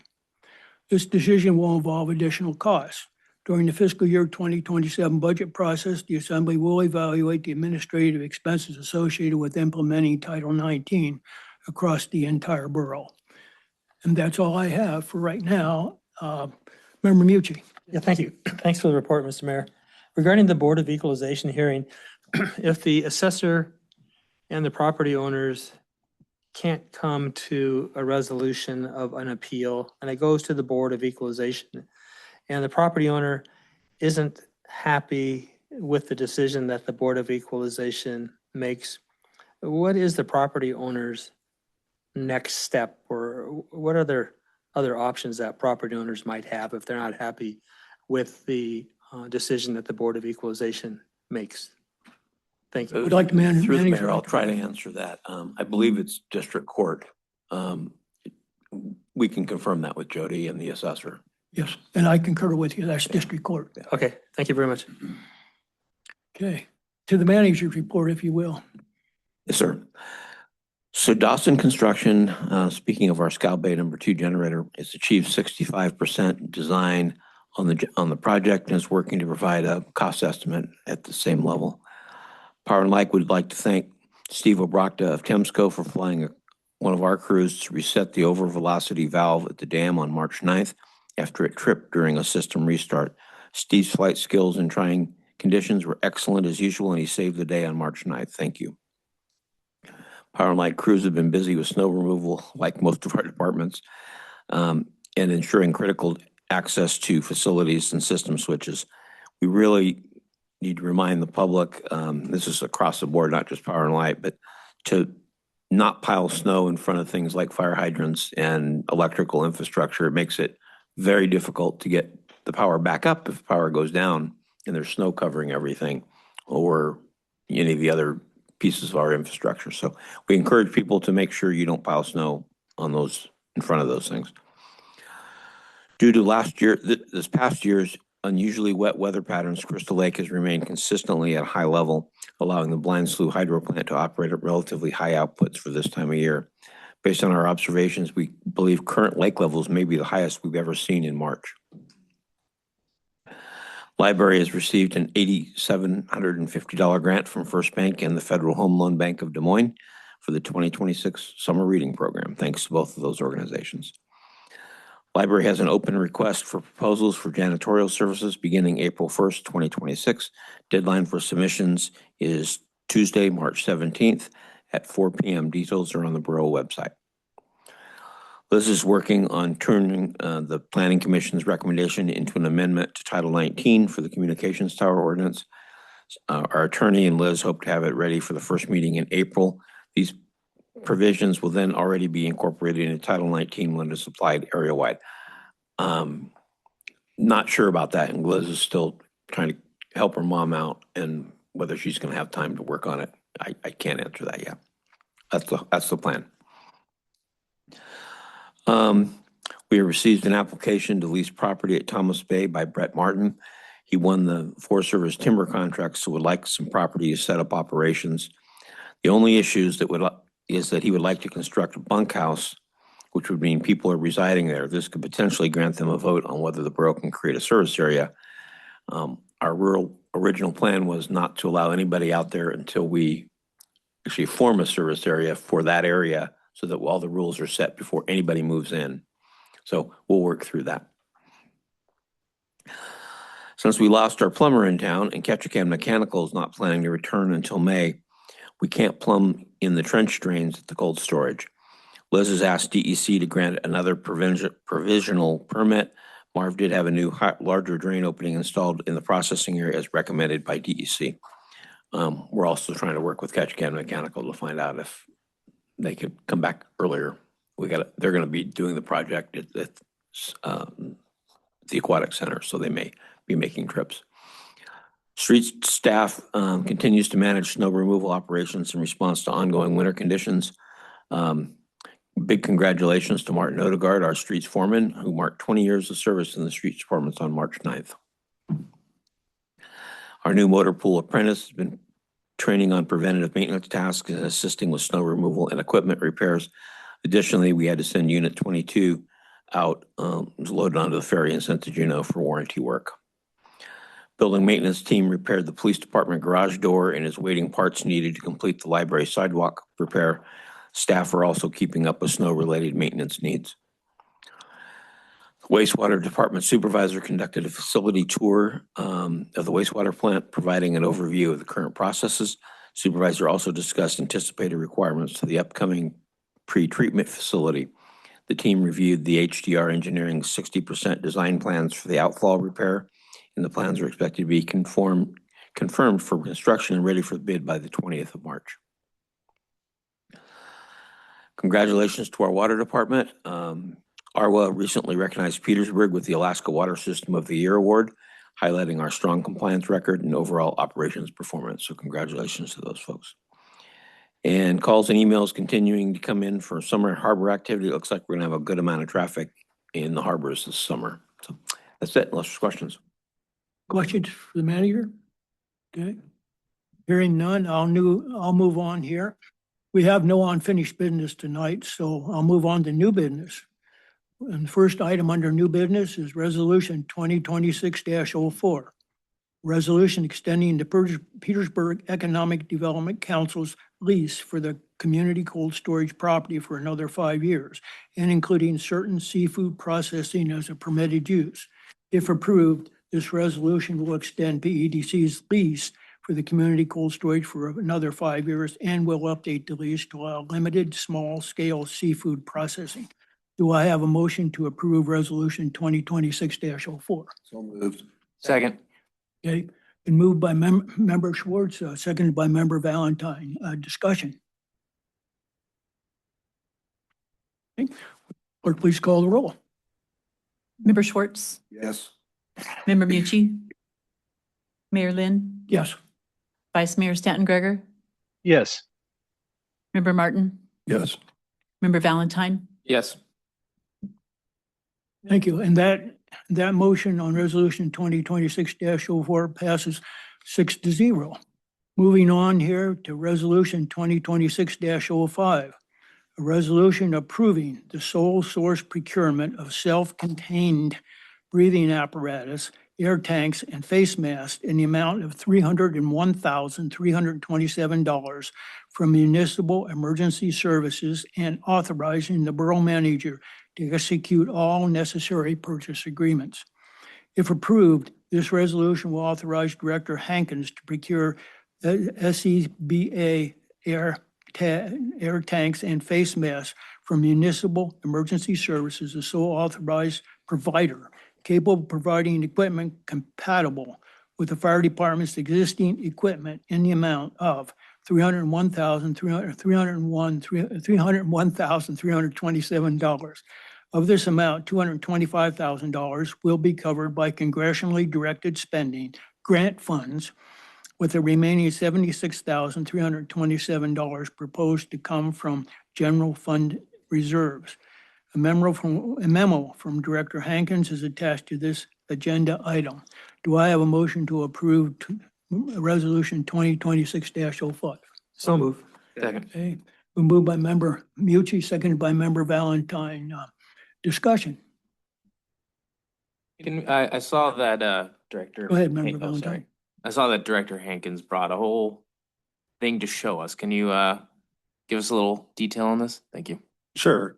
This decision will involve additional costs. During the fiscal year 2027 budget process, the Assembly will evaluate the administrative expenses associated with implementing Title 19 across the entire borough. And that's all I have for right now. Member Mucci. Yeah, thank you. Thanks for the report, Mr. Mayor. Regarding the Board of Equalization hearing, if the assessor and the property owners can't come to a resolution of an appeal and it goes to the Board of Equalization and the property owner isn't happy with the decision that the Board of Equalization makes, what is the property owner's next step, or what other options that property owners might have if they're not happy with the decision that the Board of Equalization makes? Thank you. Would like to manage. Through the mayor, I'll try to answer that. I believe it's district court. We can confirm that with Jody and the assessor. Yes, and I concur with you. That's district court. Okay, thank you very much. Okay, to the manager's report, if you will. Yes, sir. So Dawson Construction, speaking of our Scout Bay number 2 generator, it's achieved 65% design on the project and is working to provide a cost estimate at the same level. Power and Light would like to thank Steve Obrochta of Temsco for flying one of our crews to reset the over-velocity valve at the dam on March 9th after it tripped during a system restart. Steve's flight skills in trying conditions were excellent as usual, and he saved the day on March 9th. Thank you. Power and Light crews have been busy with snow removal, like most of our departments, and ensuring critical access to facilities and system switches. We really need to remind the public, this is across the board, not just Power and Light, but to not pile snow in front of things like fire hydrants and electrical infrastructure. It makes it very difficult to get the power back up if the power goes down and there's snow covering everything or any of the other pieces of our infrastructure. So we encourage people to make sure you don't pile snow on those, in front of those things. Due to this past year's unusually wet weather patterns, Crystal Lake has remained consistently at a high level, allowing the Blind Slough Hydro Plant to operate at relatively high outputs for this time of year. Based on our observations, we believe current lake levels may be the highest we've ever seen in March. Library has received an $8,750 grant from First Bank and the Federal Home Loan Bank of Des Moines for the 2026 summer reading program. Thanks to both of those organizations. Library has an open request for proposals for janitorial services beginning April 1st, 2026. Deadline for submissions is Tuesday, March 17th at 4 p.m. Details are on the Borough website. Liz is working on turning the Planning Commission's recommendation into an amendment to Title 19 for the Communications Tower Ordinance. Our attorney and Liz hope to have it ready for the first meeting in April. These provisions will then already be incorporated into Title 19 when it's applied area-wide. Not sure about that, and Liz is still trying to help her mom out, and whether she's going to have time to work on it, I can't answer that yet. That's the plan. We have received an application to lease property at Thomas Bay by Brett Martin. He won the Forest Service timber contract, so would like some property to set up operations. The only issues is that he would like to construct a bunkhouse, which would mean people are residing there. This could potentially grant them a vote on whether the borough can create a service area. Our original plan was not to allow anybody out there until we actually form a service area for that area so that all the rules are set before anybody moves in. So we'll work through that. Since we lost our plumber in town and Ketchikan Mechanical is not planning to return until May, we can't plumb in the trench drains at the cold storage. Liz has asked DEC to grant another provisional permit. Marv did have a new larger drain opening installed in the processing area as recommended by DEC. We're also trying to work with Ketchikan Mechanical to find out if they could come back earlier. They're going to be doing the project at the Aquatic Center, so they may be making trips. Street staff continues to manage snow removal operations in response to ongoing winter conditions. Big congratulations to Martin Odegaard, our streets foreman, who marked 20 years of service in the streets departments on March 9th. Our new motor pool apprentice has been training on preventative maintenance tasks and assisting with snow removal and equipment repairs. Additionally, we had to send Unit 22 out, was loaded onto the ferry and sent to Juneau for warranty work. Building maintenance team repaired the police department garage door and is waiting parts needed to complete the library sidewalk repair. Staff are also keeping up with snow-related maintenance needs. Wastewater department supervisor conducted a facility tour of the wastewater plant, providing an overview of the current processes. Supervisor also discussed anticipated requirements to the upcoming pre-treatment facility. The team reviewed the HDR Engineering 60% design plans for the outfall repair, and the plans are expected to be confirmed for construction and ready for bid by the 20th of March. Congratulations to our water department. ARWA recently recognized Petersburg with the Alaska Water System of the Year Award, highlighting our strong compliance record and overall operations performance. So congratulations to those folks. And calls and emails continuing to come in for summer harbor activity. It looks like we're gonna have a good amount of traffic in the harbors this summer. So that's it, unless there's questions. Questions for the manager? Okay. Hearing none, I'll move on here. We have no unfinished business tonight, so I'll move on to new business. And the first item under new business is Resolution 2026-04. Resolution extending the Petersburg Economic Development Council's lease for the community cold storage property for another 5 years, and including certain seafood processing as a permitted use. If approved, this resolution will extend PEDC's lease for the community cold storage for another 5 years and will update the lease to allow limited small-scale seafood processing. Do I have a motion to approve Resolution 2026-04? So moved. Second. Okay, been moved by Member Schwartz, seconded by Member Valentine. Discussion. Okay, clerk, please call the roll. Member Schwartz, Yes. Member Mucci, Mayor Lynn, Yes. Vice Mayor Stanton Greger, Yes. Member Martin, Yes. Member Valentine, Yes. Thank you. And that motion on Resolution 2026-04 passes 6-0. Moving on here to Resolution 2026-05, a resolution approving the sole source procurement of self-contained breathing apparatus, air tanks, and face masks in the amount of $301,327 from Municipal Emergency Services and authorizing the borough manager to execute all necessary purchase agreements. If approved, this resolution will authorize Director Hankins to procure SCBA air tanks and face masks from Municipal Emergency Services, the sole authorized provider capable of providing equipment compatible with the fire department's existing equipment in the amount of $301,327. Of this amount, $225,000 will be covered by congressionally directed spending grant funds, with the remaining $76,327 proposed to come from general fund reserves. A memo from Director Hankins is attached to this agenda item. Do I have a motion to approve Resolution 2026-05? So move. Second. Okay, we moved by Member Mucci, seconded by Member Valentine. Discussion. I saw that, Director. Go ahead, Member Oh, sorry. Valentine. I saw that Director Hankins brought a whole thing to show us. Can you, give us a little detail on this? Thank you. Sure.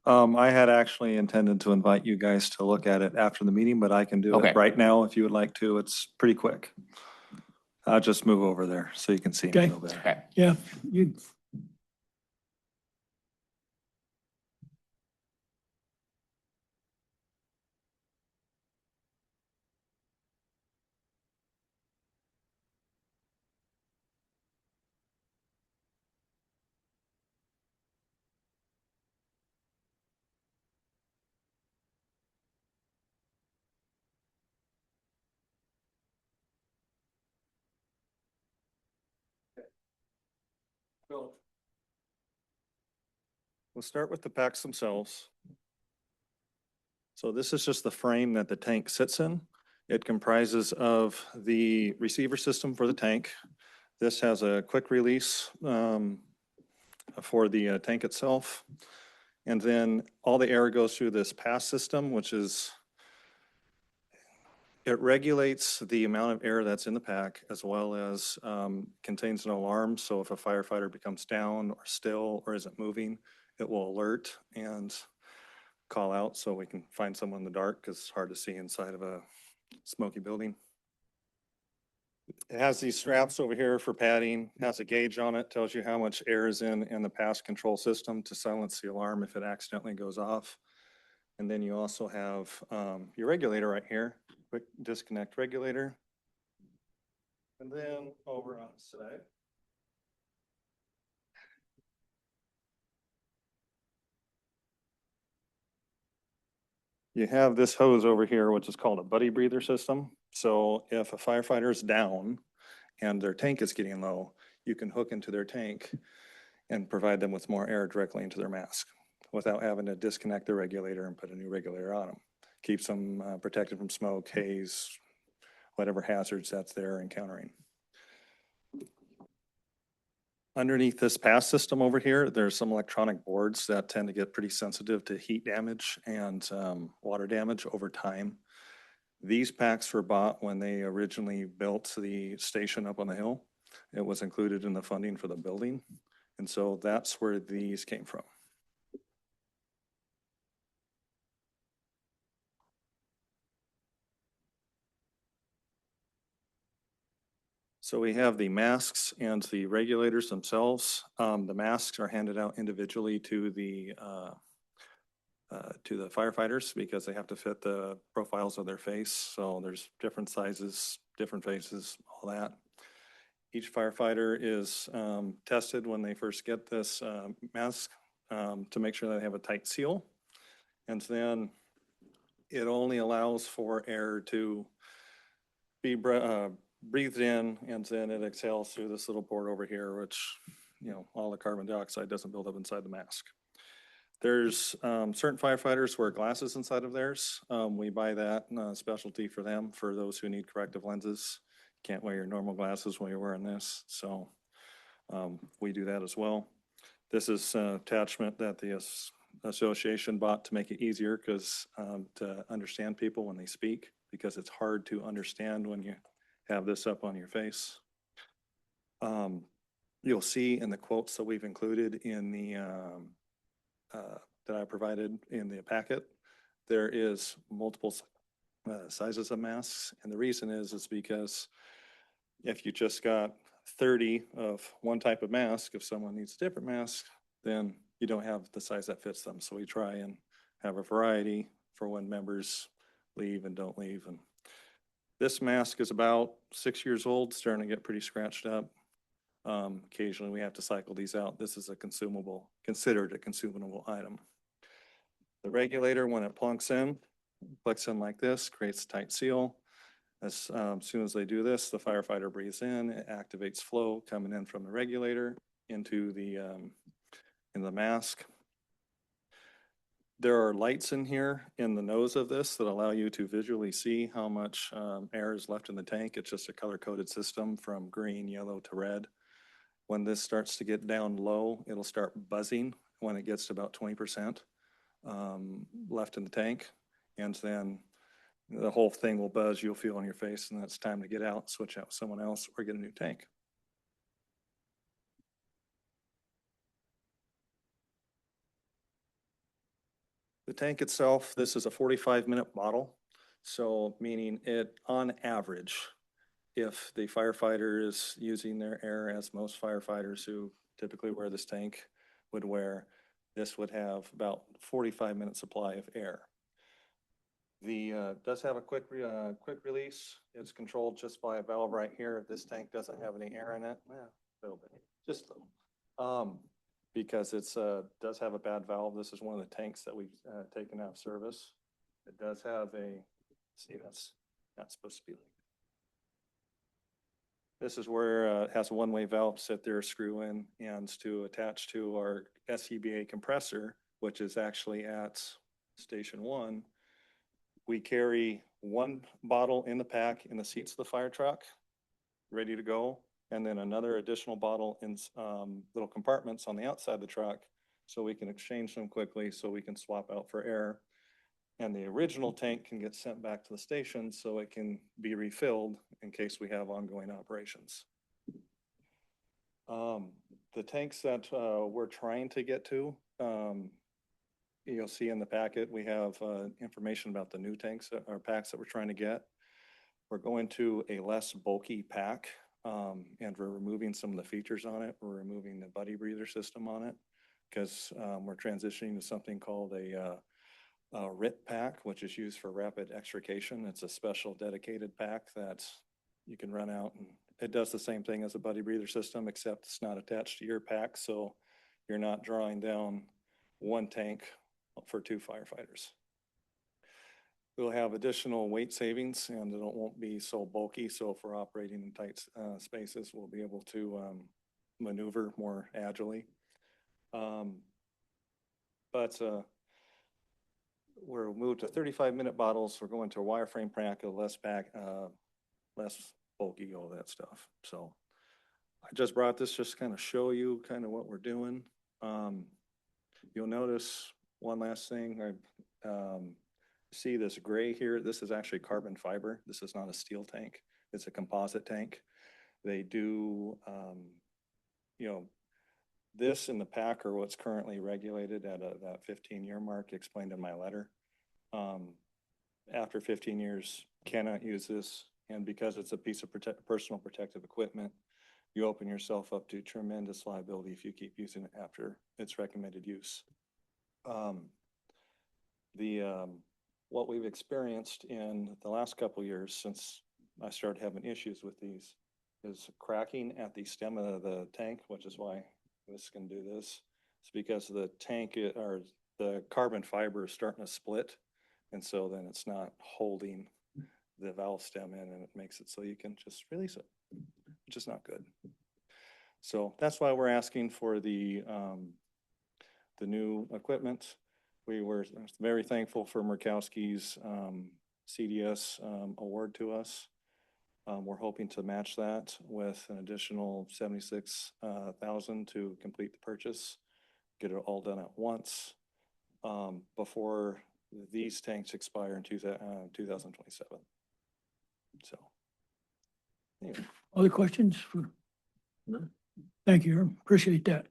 I had actually intended to invite you guys to look at it after the meeting, but I can do Okay. it right now if you would like to. It's pretty quick. I'll just move over there so you can see me a Okay. little better. Okay. Yeah, you. We'll start with the packs themselves. So this is just the frame that the tank sits in. It comprises of the receiver system for the tank. This has a quick release for the tank itself. And then all the air goes through this pass system, which is, it regulates the amount of air that's in the pack as well as contains an alarm. So if a firefighter becomes down or still or isn't moving, it will alert and call out so we can find someone in the dark because it's hard to see inside of a smoky building. It has these straps over here for padding, has a gauge on it, tells you how much air is in the pass control system to silence the alarm if it accidentally goes off. And then you also have your regulator right here, quick disconnect regulator. And then over on the side. You have this hose over here, which is called a buddy breather system. So if a firefighter is down and their tank is getting low, you can hook into their tank and provide them with more air directly into their mask without having to disconnect the regulator and put a new regulator on them. Keeps them protected from smoke, haze, whatever hazards that's they're encountering. Underneath this pass system over here, there's some electronic boards that tend to get pretty sensitive to heat damage and water damage over time. These packs were bought when they originally built the station up on the hill. It was included in the funding for the building. And so that's where these came from. So we have the masks and the regulators themselves. The masks are handed out individually to the firefighters because they have to fit the profiles of their face. So there's different sizes, different faces, all that. Each firefighter is tested when they first get this mask to make sure that they have a tight seal. And then it only allows for air to be breathed in, and then it exhales through this little port over here, which, you know, all the carbon dioxide doesn't build up inside the mask. There's certain firefighters wear glasses inside of theirs. We buy that specialty for them, for those who need corrective lenses. Can't wear your normal glasses while you're wearing this, so we do that as well. This is an attachment that the association bought to make it easier because to understand people when they speak, because it's hard to understand when you have this up on your face. You'll see in the quotes that we've included in the that I provided in the packet, there is multiple sizes of masks. And the reason is because if you just got 30 of one type of mask, if someone needs a different mask, then you don't have the size that fits them. So we try and have a variety for when members leave and don't leave. And this mask is about 6 years old, starting to get pretty scratched up. Occasionally we have to cycle these out. This is a consumable, considered a consumable item. The regulator, when it plunks in like this, creates a tight seal. As soon as they do this, the firefighter breathes in, it activates flow coming in from the regulator into the mask. There are lights in here in the nose of this that allow you to visually see how much air is left in the tank. It's just a color-coded system from green, yellow to red. When this starts to get down low, it'll start buzzing when it gets to about 20% left in the tank. And then the whole thing will buzz, you'll feel on your face, and that's time to get out, switch out with someone else, or get a new tank. The tank itself, this is a 45-minute bottle. So meaning it, on average, if the firefighter is using their air, as most firefighters who typically wear this tank would wear, this would have about 45-minute supply of air. The does have a quick release. It's controlled just by a valve right here. This tank doesn't have any air in it. A little bit, just a little. Because it's does have a bad valve. This is one of the tanks that we've taken out of service. It does have a, see, that's not supposed to be like. This is where it has a one-way valve sit there, screw in, and to attach to our SCBA compressor, which is actually at station 1. We carry one bottle in the pack in the seats of the fire truck, ready to go, and then another additional bottle in little compartments on the outside of the truck, so we can exchange them quickly, so we can swap out for air. And the original tank can get sent back to the station so it can be refilled in case we have ongoing operations. The tanks that we're trying to get to, you'll see in the packet, we have information about the new tanks or packs that we're trying to get. We're going to a less bulky pack, and we're removing some of the features on it. We're removing the buddy breather system on it because we're transitioning to something called a RIT pack, which is used for rapid extrication. It's a special dedicated pack that you can run out, and it does the same thing as a buddy breather system, except it's not attached to your pack, so you're not drawing down one tank for 2 firefighters. We'll have additional weight savings, and it won't be so bulky, so if we're operating in tight spaces, we'll be able to maneuver more agilely. We're moved to 35-minute bottles. We're going to a wireframe pack, a less bulky, all that stuff. So I just brought this just kind of show you kind of what we're doing. You'll notice one last thing. See this gray here? This is actually carbon fiber. This is not a steel tank. It's a composite tank. They do, this in the pack are what's currently regulated at that 15-year mark explained in my letter. After 15 years, cannot use this. And because it's a piece of personal protective equipment, you open yourself up to tremendous liability if you keep using it after its recommended use. What we've experienced in the last couple of years since I started having issues with these is cracking at the stem of the tank, which is why this can do this. It's because the tank or the carbon fiber is starting to split. And so then it's not holding the valve stem in, and it makes it so you can just release it, which is not good. So that's why we're asking for the new equipment. We were very thankful for Murkowski's CDS award to us. We're hoping to match that with an additional 76,000 to complete the purchase, get it all done at once before these tanks expire in 2027. So, anyway. Other questions? Thank you, appreciate that.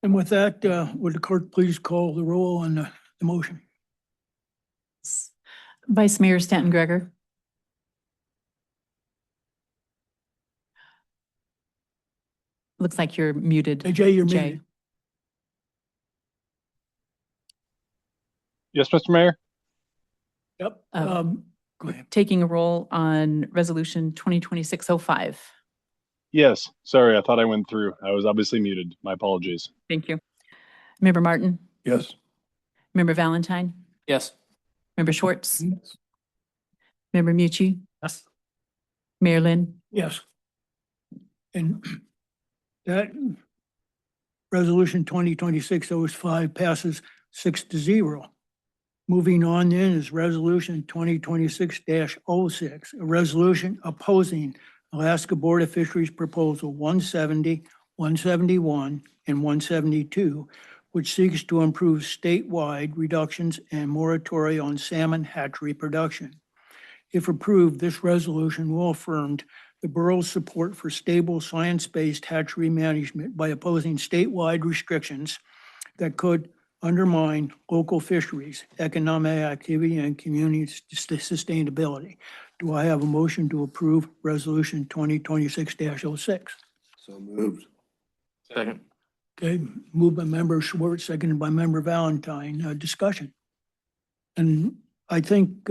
And with that, would the clerk please call the roll on the motion? Vice Mayor Stanton Greger. Looks like you're muted. Hey, Jay, you're Jay. muted. Yes, Mr. Mayor? Yep. Go ahead. Taking a roll on Resolution 2026-05. Yes, sorry, I thought I went through. I was obviously muted. My apologies. Thank you. Member Martin, Yes. Member Valentine, Yes. Member Schwartz, Member Mucci, Yes. Mayor Lynn. Yes. And that resolution 2026-05 passes 6-0. Moving on then is resolution 2026-06, a resolution opposing Alaska Board of Fisheries Proposal 170, 171, and 172, which seeks to improve statewide reductions and moratorium on salmon hatchery production. If approved, this resolution will affirm the borough's support for stable science-based hatchery management by opposing statewide restrictions that could undermine local fisheries, economic activity, and community sustainability. Do I have a motion to approve resolution 2026-06? So moved. Second. Okay, moved by member Schwartz, seconded by member Valentine. Discussion. And I think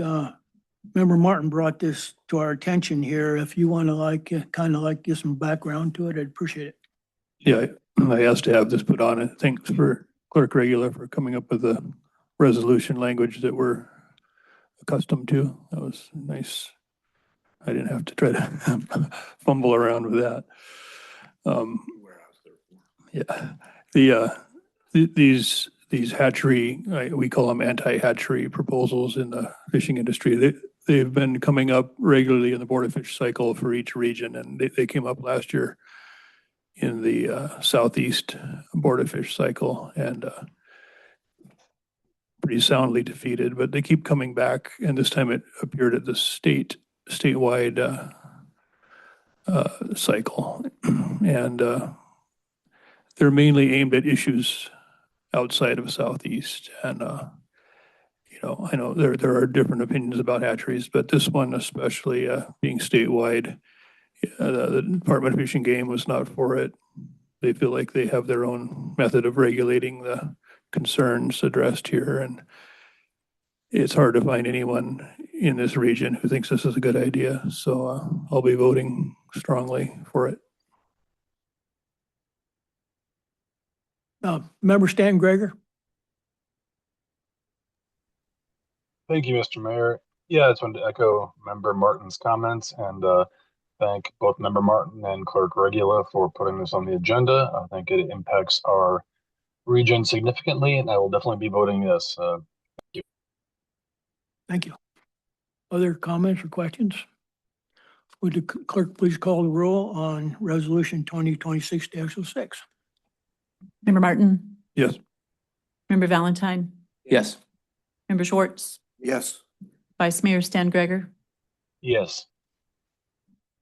member Martin brought this to our attention here. If you want to give some background to it, I'd appreciate it. Yeah, I asked to have this put on, and thanks for Clerk Regula for coming up with the resolution language that we're accustomed to. That was nice. I didn't have to try to fumble around with that. Yeah, these hatchery, we call them anti-hatchery proposals in the fishing industry. They've been coming up regularly in the Board of Fish cycle for each region, and they came up last year in the Southeast Board of Fish cycle and pretty soundly defeated, but they keep coming back, and this time it appeared at the statewide cycle. And they're mainly aimed at issues outside of Southeast. And, I know there are different opinions about hatcheries, but this one especially being statewide, the Department of Fish and Game was not for it. They feel like they have their own method of regulating the concerns addressed here. And it's hard to find anyone in this region who thinks this is a good idea. So I'll be voting strongly for it. Member Stan Greger? Thank you, Mr. Mayor. Yeah, I just wanted to echo Member Martin's comments and thank both Member Martin and Clerk Regula for putting this on the agenda. I think it impacts our region significantly, and I will definitely be voting yes. Thank you. Thank you. Other comments or questions? Would the clerk please call the roll on resolution 2026-06? Member Martin, Yes. Member Valentine, Yes. Member Schwartz, Yes. Vice Mayor Stan Greger, Yes.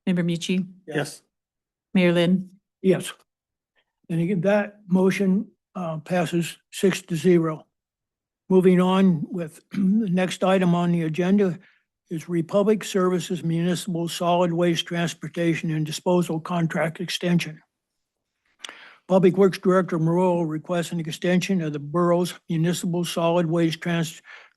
Member Mucci, Yes. Mayor Lynn, Yes. And again, that motion passes 6-0. Moving on with the next item on the agenda is Republic Services Municipal Solid Waste Transportation and Disposal Contract Extension. Public Works Director Moreau requests an extension of the borough's municipal solid waste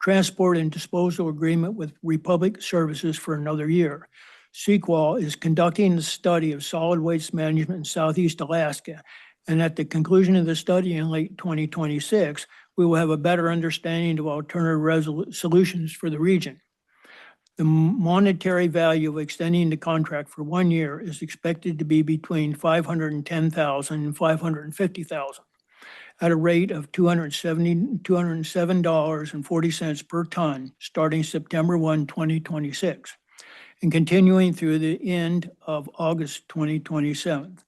transport and disposal agreement with Republic Services for another year. Sequel is conducting a study of solid waste management in Southeast Alaska, and at the conclusion of the study in late 2026, we will have a better understanding of alternative solutions for the region. The monetary value of extending the contract for 1 year is expected to be between $510,000 and $550,000 at a rate of $207.40 per ton starting September 1, 2026, and continuing through the end of August 2027.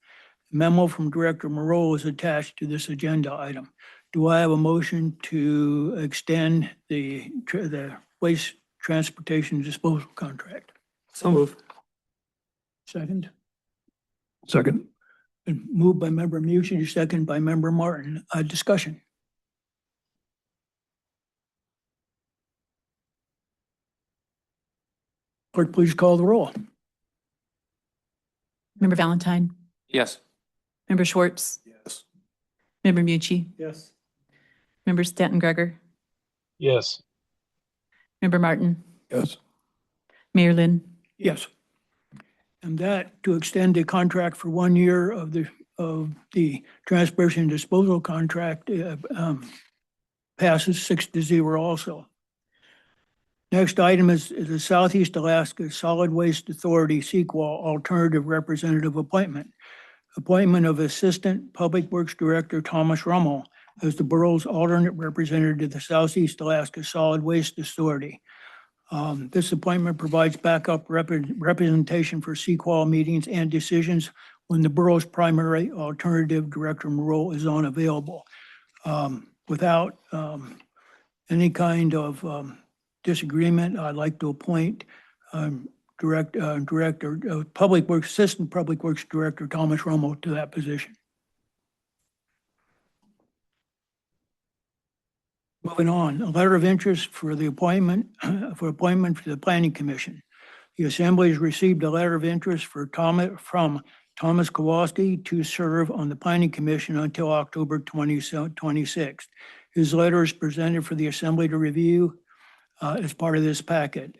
A memo from Director Moreau is attached to this agenda item. Do I have a motion to extend the waste transportation disposal contract? So move. Second. Second. Been moved by Member Mucci, second by Member Martin. Discussion. Clerk, please call the roll. Member Valentine, Yes. Member Schwartz, Yes. Member Mucci, Yes. Member Stanton Gregor, Yes. Member Martin, Yes. Mayor Lynn, Yes. And that to extend the contract for 1 year of the transportation disposal contract passes 6-0 also. Next item is the Southeast Alaska Solid Waste Authority Sequel Alternative Representative Appointment. Appointment of Assistant Public Works Director Thomas Rummel as the borough's alternate representative to the Southeast Alaska Solid Waste Authority. This appointment provides backup representation for Sequel meetings and decisions when the borough's primary alternative director Moreau is unavailable. Without any kind of disagreement, I'd like to appoint Public Works, Assistant Public Works Director Thomas Rummel to that position. Moving on, a letter of interest for the appointment for the Planning Commission. The Assembly has received a letter of interest from Thomas Kowalski to serve on the Planning Commission until October 2026. His letter is presented for the Assembly to review as part of this packet.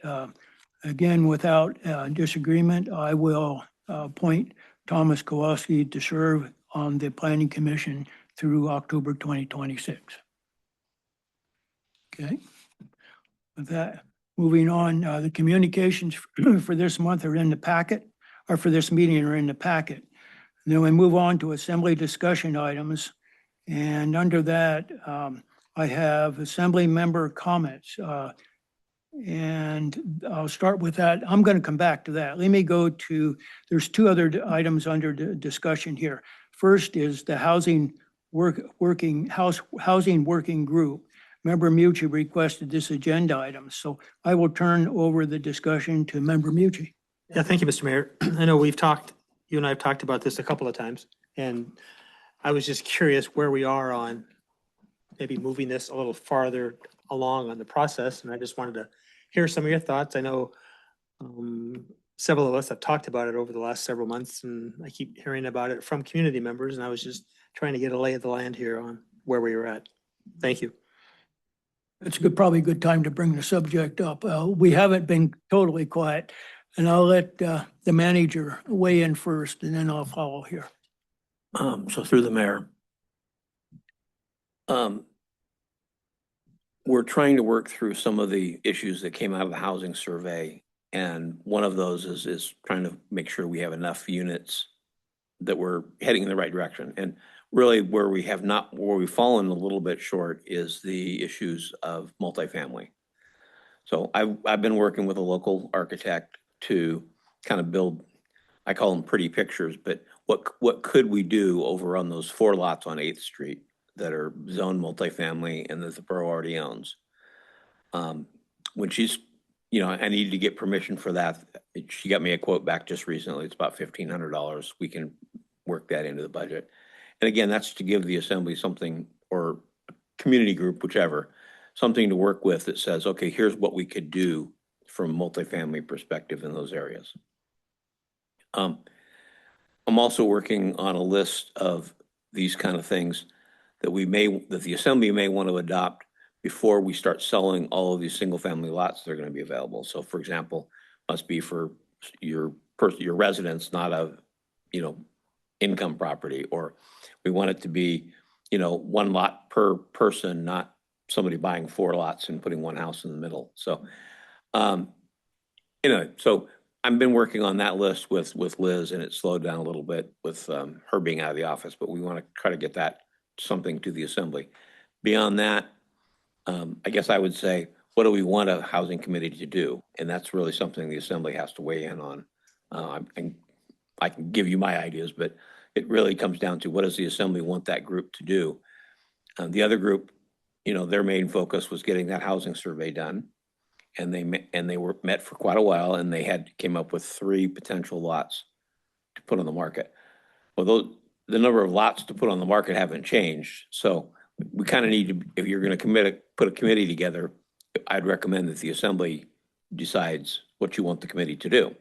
Again, without disagreement, I will appoint Thomas Kowalski to serve on the Planning Commission through October 2026. Okay. With that, moving on, the communications for this month are in the packet, or for this meeting are in the packet. And then we move on to Assembly discussion items. And under that, I have Assembly member comments. And I'll start with that. I'm going to come back to that. Let me go to, there's two other items under discussion here. First is the housing working group. Member Mucci requested this agenda item, so I will turn over the discussion to Member Mucci. Yeah, thank you, Mr. Mayor. I know you and I have talked about this a couple of times, and I was just curious where we are on maybe moving this a little farther along on the process, and I just wanted to hear some of your thoughts. I know several of us have talked about it over the last several months, and I keep hearing about it from community members, and I was just trying to get a lay of the land here on where we were at. Thank you. It's probably a good time to bring the subject up. We haven't been totally quiet, and I'll let the manager weigh in first, and then I'll follow here. So through the mayor, we're trying to work through some of the issues that came out of the housing survey. And one of those is trying to make sure we have enough units that we're heading in the right direction. And really where we've fallen a little bit short is the issues of multifamily. So I've been working with a local architect to kind of build, I call them pretty pictures, but what could we do over on those 4 lots on 8th Street that are zoned multifamily and that the borough already owns? When she's you know, I needed to get permission for that. She got me a quote back just recently. It's about $1,500. We can work that into the budget. And again, that's to give the assembly something, or community group, whichever, something to work with that says, okay, here's what we could do from a multifamily perspective in those areas. I'm also working on a list of these kind of things that the assembly may want to adopt before we start selling all of these single-family lots that are going to be available. So for example, must be for your residence, not a, you know, income property, or we want it to be, you know, one lot per person, not somebody buying 4 lots and putting one house in the middle. So, you know, so I've been working on that list with Liz, and it slowed down a little bit with her being out of the office, but we want to try to get that something to the assembly. Beyond that, I guess I would say, what do we want a housing committee to do? And that's really something the assembly has to weigh in on. I can give you my ideas, but it really comes down to, what does the assembly want that group to do? The other group, you know, their main focus was getting that housing survey done. And they were met for quite a while, and they came up with 3 potential lots to put on the market. Well, the number of lots to put on the market haven't changed. So we kind of need to, if you're going to put a committee together, I'd recommend that the assembly decides what you want the committee to do.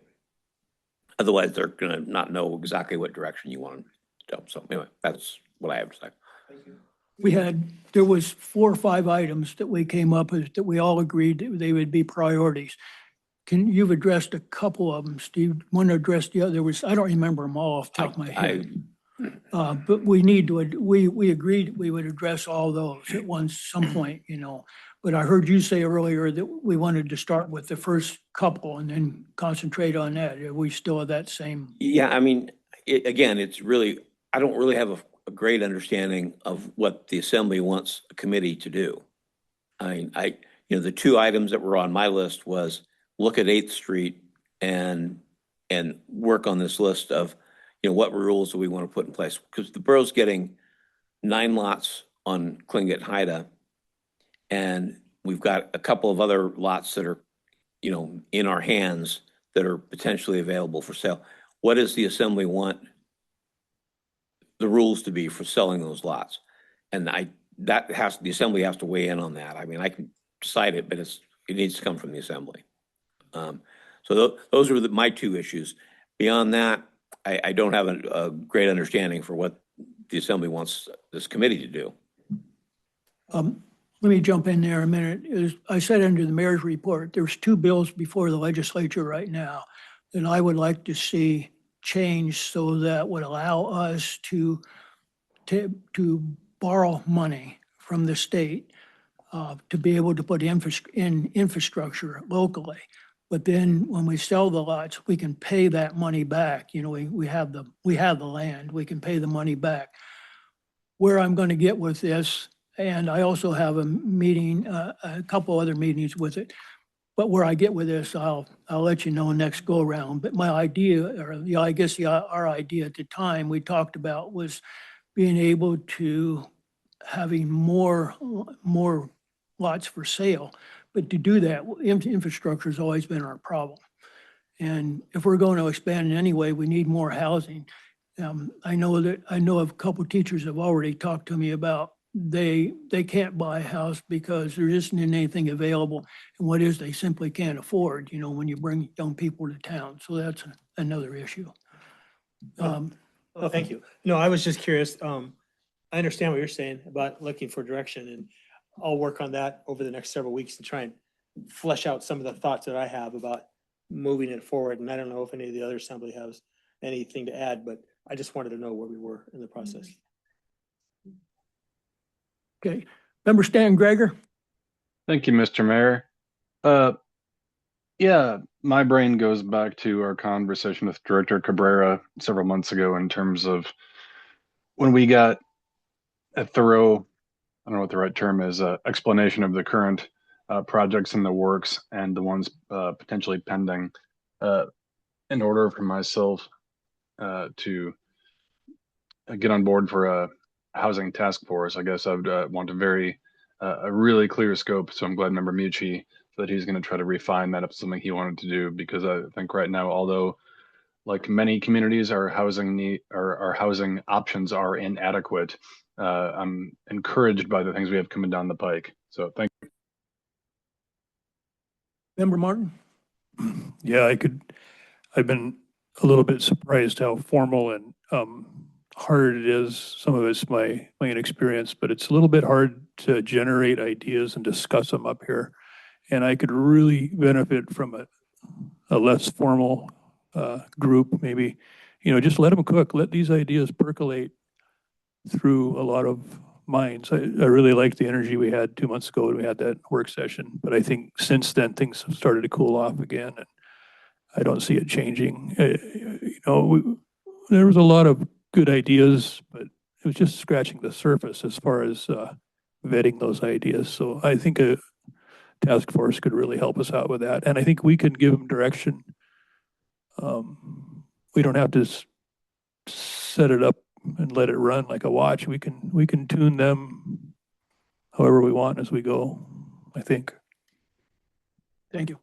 Otherwise, they're going to not know exactly what direction you want them to go. So anyway, that's what I have to say. There was 4 or 5 items that we came up with that we all agreed that they would be priorities. You've addressed a couple of them, Steve. Want to address the other? I don't remember them all off the top of my head. But we agreed we would address all those at some point, you know. But I heard you say earlier that we wanted to start with the first couple and then concentrate on that. Are we still at that same? Yeah, I mean, again, it's really, I don't really have a great understanding of what the assembly wants a committee to do. I mean, you know, the 2 items that were on my list was look at 8th Street and work on this list of, you know, what rules do we want to put in place? Because the borough's getting 9 lots on Klingit and Haida, and we've got a couple of other lots that are, you know, in our hands that are potentially available for sale. What does the assembly want the rules to be for selling those lots? And the assembly has to weigh in on that. I mean, I can decide it, but it needs to come from the assembly. So those are my 2 issues. Beyond that, I don't have a great understanding for what the assembly wants this committee to do. Let me jump in there a minute. As I said under the mayor's report, there's 2 bills before the legislature right now that I would like to see changed so that would allow us to borrow money from the state to be able to put in infrastructure locally. But then when we sell the lots, we can pay that money back. You know, we have the land, we can pay the money back. Where I'm going to get with this, and I also have a meeting, a couple other meetings with it, but where I get with this, I'll let you know next go around. But my idea, or I guess our idea at the time we talked about, was being able to having more lots for sale. But to do that, infrastructure has always been our problem. And if we're going to expand in any way, we need more housing. I know of a couple of teachers have already talked to me about they can't buy a house because there isn't anything available. And what is, they simply can't afford, you know, when you bring young people to town. So that's another issue. Oh, thank you. No, I was just curious. I understand what you're saying about looking for direction, and I'll work on that over the next several weeks and try and flesh out some of the thoughts that I have about moving it forward. And I don't know if any of the other assembly has anything to add, but I just wanted to know where we were in the process. Okay. Member Stan Gregor? Thank you, Mr. Mayor. Yeah, my brain goes back to our conversation with Director Cabrera several months ago in terms of when we got a thorough, I don't know what the right term is, explanation of the current projects in the works and the ones potentially pending, in order for myself to get on board for a housing task force. I guess I would want a really clear scope. So I'm glad Member Mucci that he's going to try to refine that up to something he wanted to do, because I think right now, although like many communities, our housing options are inadequate. I'm encouraged by the things we have coming down the pike. So thank you. Member Martin? Yeah, I've been a little bit surprised how formal and hard it is. Some of it's my inexperience, but it's a little bit hard to generate ideas and discuss them up here. And I could really benefit from a less formal group, maybe, just let them cook, let these ideas percolate through a lot of minds. I really liked the energy we had 2 months ago when we had that work session, but I think since then things have started to cool off again, and I don't see it changing. There was a lot of good ideas, but it was just scratching the surface as far as vetting those ideas. So I think a task force could really help us out with that, and I think we can give them direction. We don't have to set it up and let it run like a watch. We can tune them however we want as we go, I think. Thank you.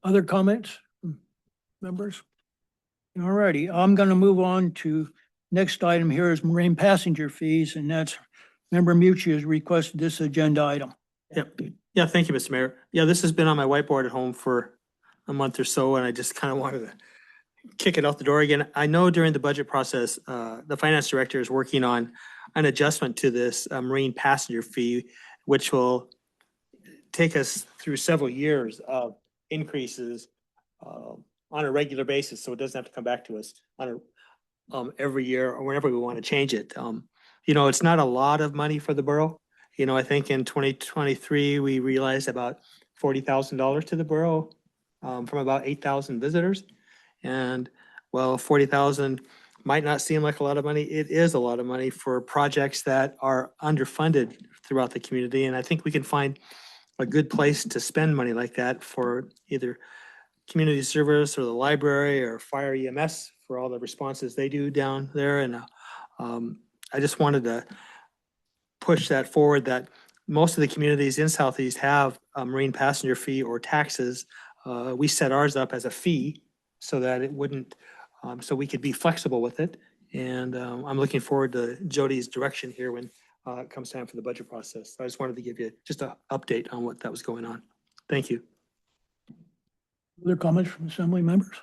Other comments, from members? All righty, I'm going to move on to next item here is marine passenger fees, and that's Member Mucci has requested this agenda item. Yep. Yeah, thank you, Mr. Mayor. Yeah, this has been on my whiteboard at home for a month or so, and I just kind of wanted to kick it out the door again. I know during the budget process, the finance director is working on an adjustment to this marine passenger fee, which will take us through several years of increases on a regular basis, so it doesn't have to come back to us on every year or whenever we want to change it. It's not a lot of money for the borough. I think in 2023, we realized about $40,000 to the borough from about 8,000 visitors. And well, 40,000 might not seem like a lot of money. It is a lot of money for projects that are underfunded throughout the community. And I think we can find a good place to spend money like that for either community service or the library or fire EMS for all the responses they do down there. And I just wanted to push that forward, that most of the communities in Southeast have a marine passenger fee or taxes. We set ours up as a fee so that it wouldn't, so we could be flexible with it. And I'm looking forward to Jody's direction here when it comes time for the budget process. I just wanted to give you just an update on what that was going on. Thank you. Other comments from assembly members?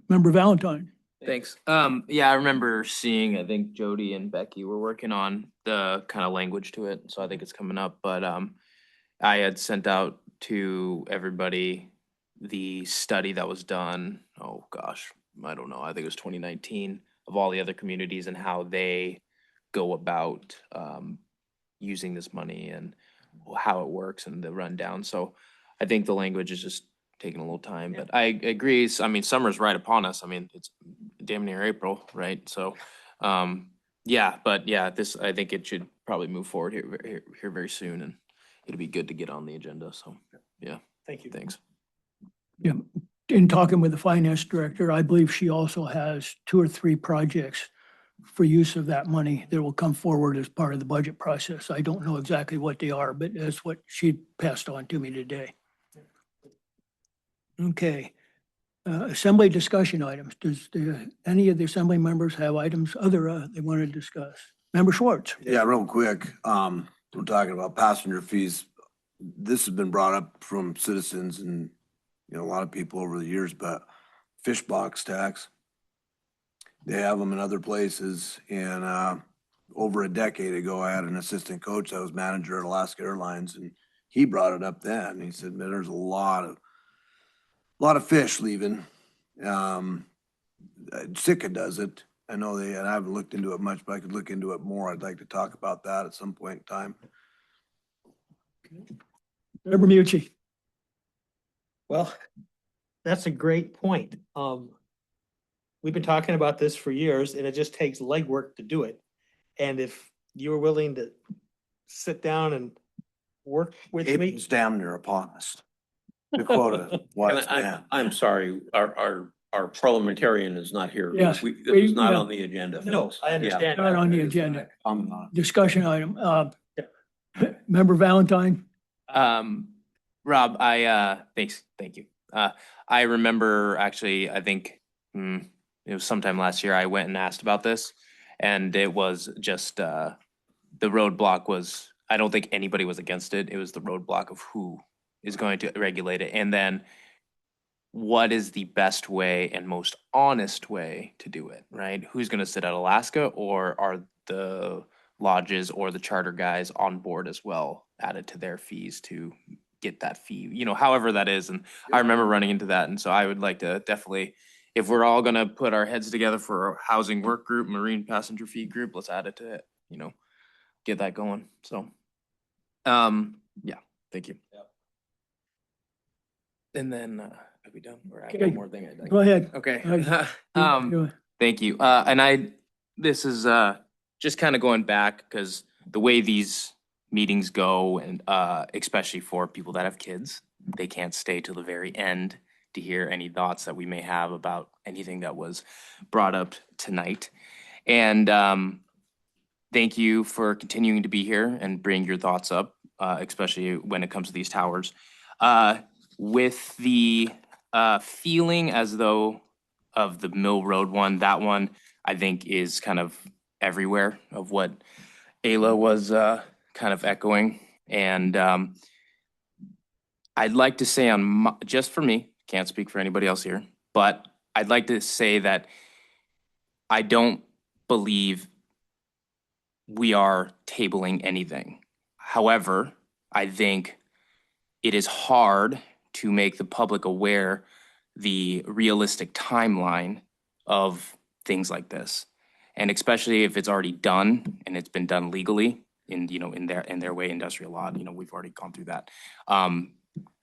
Member Valentine? Thanks. Yeah, I remember seeing, I think Jody and Becky were working on the kind of language to it, so I think it's coming up. But I had sent out to everybody the study that was done, oh gosh, I don't know, I think it was 2019, of all the other communities and how they go about using this money and how it works and the rundown. So I think the language is just taking a little time, but I agree. I mean, summer's right upon us. I mean, it's damn near April, right? So, this, I think it should probably move forward here very soon, and it'll be good to get on the agenda. So, yeah. Thank you. Thanks. Yeah, in talking with the finance director, I believe she also has 2 or 3 projects for use of that money that will come forward as part of the budget process. I don't know exactly what they are, but that's what she passed on to me today. Okay. Assembly discussion items. Does any of the assembly members have items they want to discuss? Member Schwartz? Yeah, real quick. We're talking about passenger fees. This has been brought up from citizens and, a lot of people over the years, but fish box tax. They have them in other places. And over a decade ago, I had an assistant coach that was manager at Alaska Airlines, and he brought it up then. He said, man, there's a lot of fish leaving. Sitka does it. I know and I haven't looked into it much, but I could look into it more. I'd like to talk about that at some point in time. Member Mucci? Well, that's a great point. We've been talking about this for years, and it just takes legwork to do it. And if you were willing to sit down and work with me. April's damn near upon us. The quota was, I'm sorry, our parliamentarian is not here. Yes, This is not on the agenda. No, folks. I understand. Not on the agenda. I'm not. Discussion item. Member Valentine? Rob, thank you. I remember actually, I think, it was sometime last year, I went and asked about this. And it was just, the roadblock was, I don't think anybody was against it. It was the roadblock of who is going to regulate it. And then what is the best way and most honest way to do it, right? Who's gonna sit at Alaska, or are the lodges or the charter guys on board as well, added to their fees to get that fee, however that is. And I remember running into that. And so I would like to definitely, if we're all gonna put our heads together for a housing work group, marine passenger fee group, let's add it to it, get that going. So, yeah, thank you. And then, are we done? Or I got Okay. one more thing I'd like. Go ahead. Okay. Go ahead. Thank you. This is, just kind of going back, because the way these meetings go, and, especially for people that have kids, they can't stay till the very end to hear any thoughts that we may have about anything that was brought up tonight. And, thank you for continuing to be here and bring your thoughts up, especially when it comes to these towers. With the feeling as though of the Mill Road one, that one I think is kind of everywhere of what Ayla was kind of echoing. And I'd like to say just for me, can't speak for anybody else here, but I'd like to say that I don't believe we are tabling anything. However, I think it is hard to make the public aware the realistic timeline of things like this. And especially if it's already done and it's been done legally in their way, industrial law, we've already gone through that.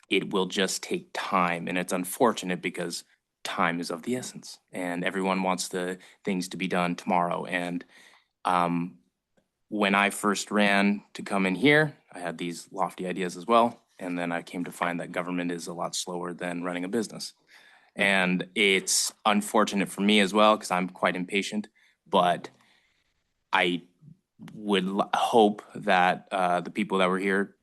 It will just take time, and it's unfortunate because time is of the essence and everyone wants the things to be done tomorrow. And when I first ran to come in here, I had these lofty ideas as well. And then I came to find that government is a lot slower than running a business. And it's unfortunate for me as well, because I'm quite impatient. But I would hope that the people that were here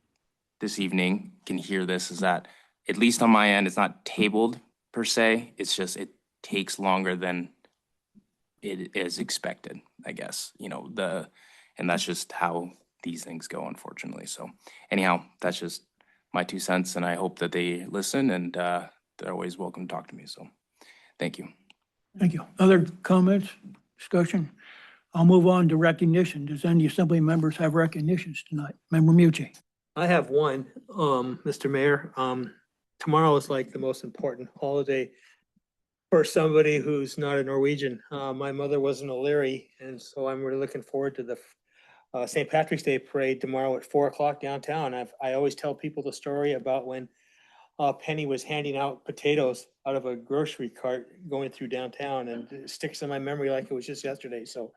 this evening can hear this, is that at least on my end, it's not tabled per se. It's just, it takes longer than it is expected, I guess, and that's just how these things go, unfortunately. So anyhow, that's just my 2 cents, and I hope that they listen, and they're always welcome to talk to me. So thank you. Thank you. Other comments, discussion? I'll move on to recognition. Does any assembly members have recognitions tonight? Member Mucci. I have one, Mr. Mayor. Tomorrow is like the most important holiday for somebody who's not a Norwegian. My mother was an O'Leary, and so I'm really looking forward to the St. Patrick's Day parade tomorrow at 4 o'clock downtown. I always tell people the story about when Penny was handing out potatoes out of a grocery cart going through downtown, and it sticks in my memory like it was just yesterday. So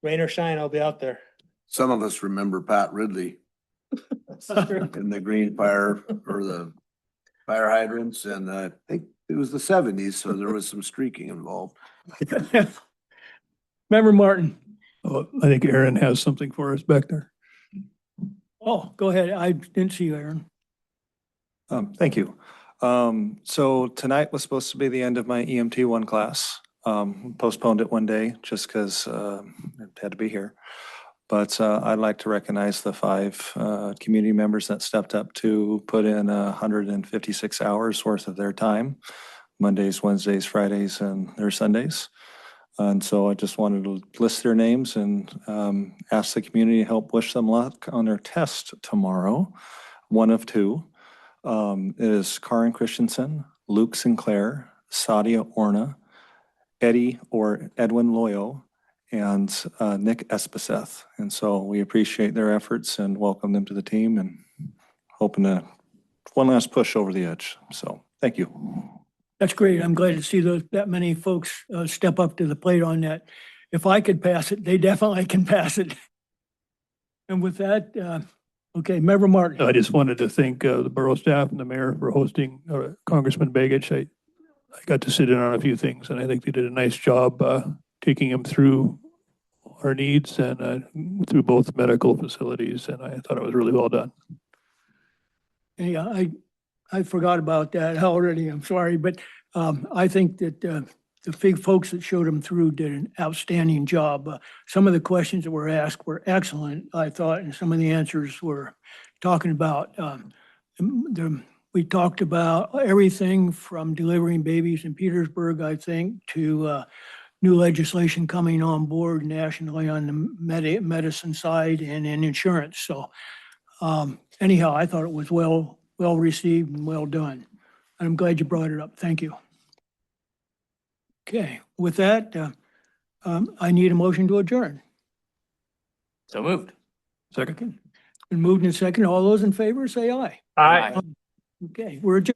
rain or shine, I'll be out there. Some of us remember Pat Ridley in the green fire or the fire hydrants, and I think it was the 70s, so there was some streaking involved. Member Martin. Oh, I think Aaron has something for us back there. Oh, go ahead. I didn't see you, Aaron. Thank you. So tonight was supposed to be the end of my EMT 1 class. Postponed it one day just because I had to be here. But I'd like to recognize the 5 community members that stepped up to put in 156 hours worth of their time, Mondays, Wednesdays, Fridays, and their Sundays. And so I just wanted to list their names and ask the community to help wish them luck on their test tomorrow. One of 2 is Karin Christensen, Luke Sinclair, Sadia Orna, Eddie or Edwin Loyo, and Nick Espeseth. And so we appreciate their efforts and welcome them to the team, and hoping to one last push over the edge. So thank you. That's great. I'm glad to see that many folks step up to the plate on that. If I could pass it, they definitely can pass it. And with that, okay, Member Martin. I just wanted to thank the borough staff and the mayor for hosting Congressman Begich. I got to sit in on a few things, and I think they did a nice job taking him through our needs and through both medical facilities, and I thought it was really well done. Yeah, I forgot about that already. I'm sorry, but I think that the big folks that showed them through did an outstanding job. Some of the questions that were asked were excellent, I thought, and some of the answers were talking about we talked about everything from delivering babies in Petersburg, I think, to new legislation coming on board nationally on the medicine side and in insurance. So anyhow, I thought it was well received and well done. I'm glad you brought it up. Thank you. Okay, with that, I need a motion to adjourn. So moved. Second. Been moved and second. All those in favor, say aye. Aye. Okay, we're adjourned.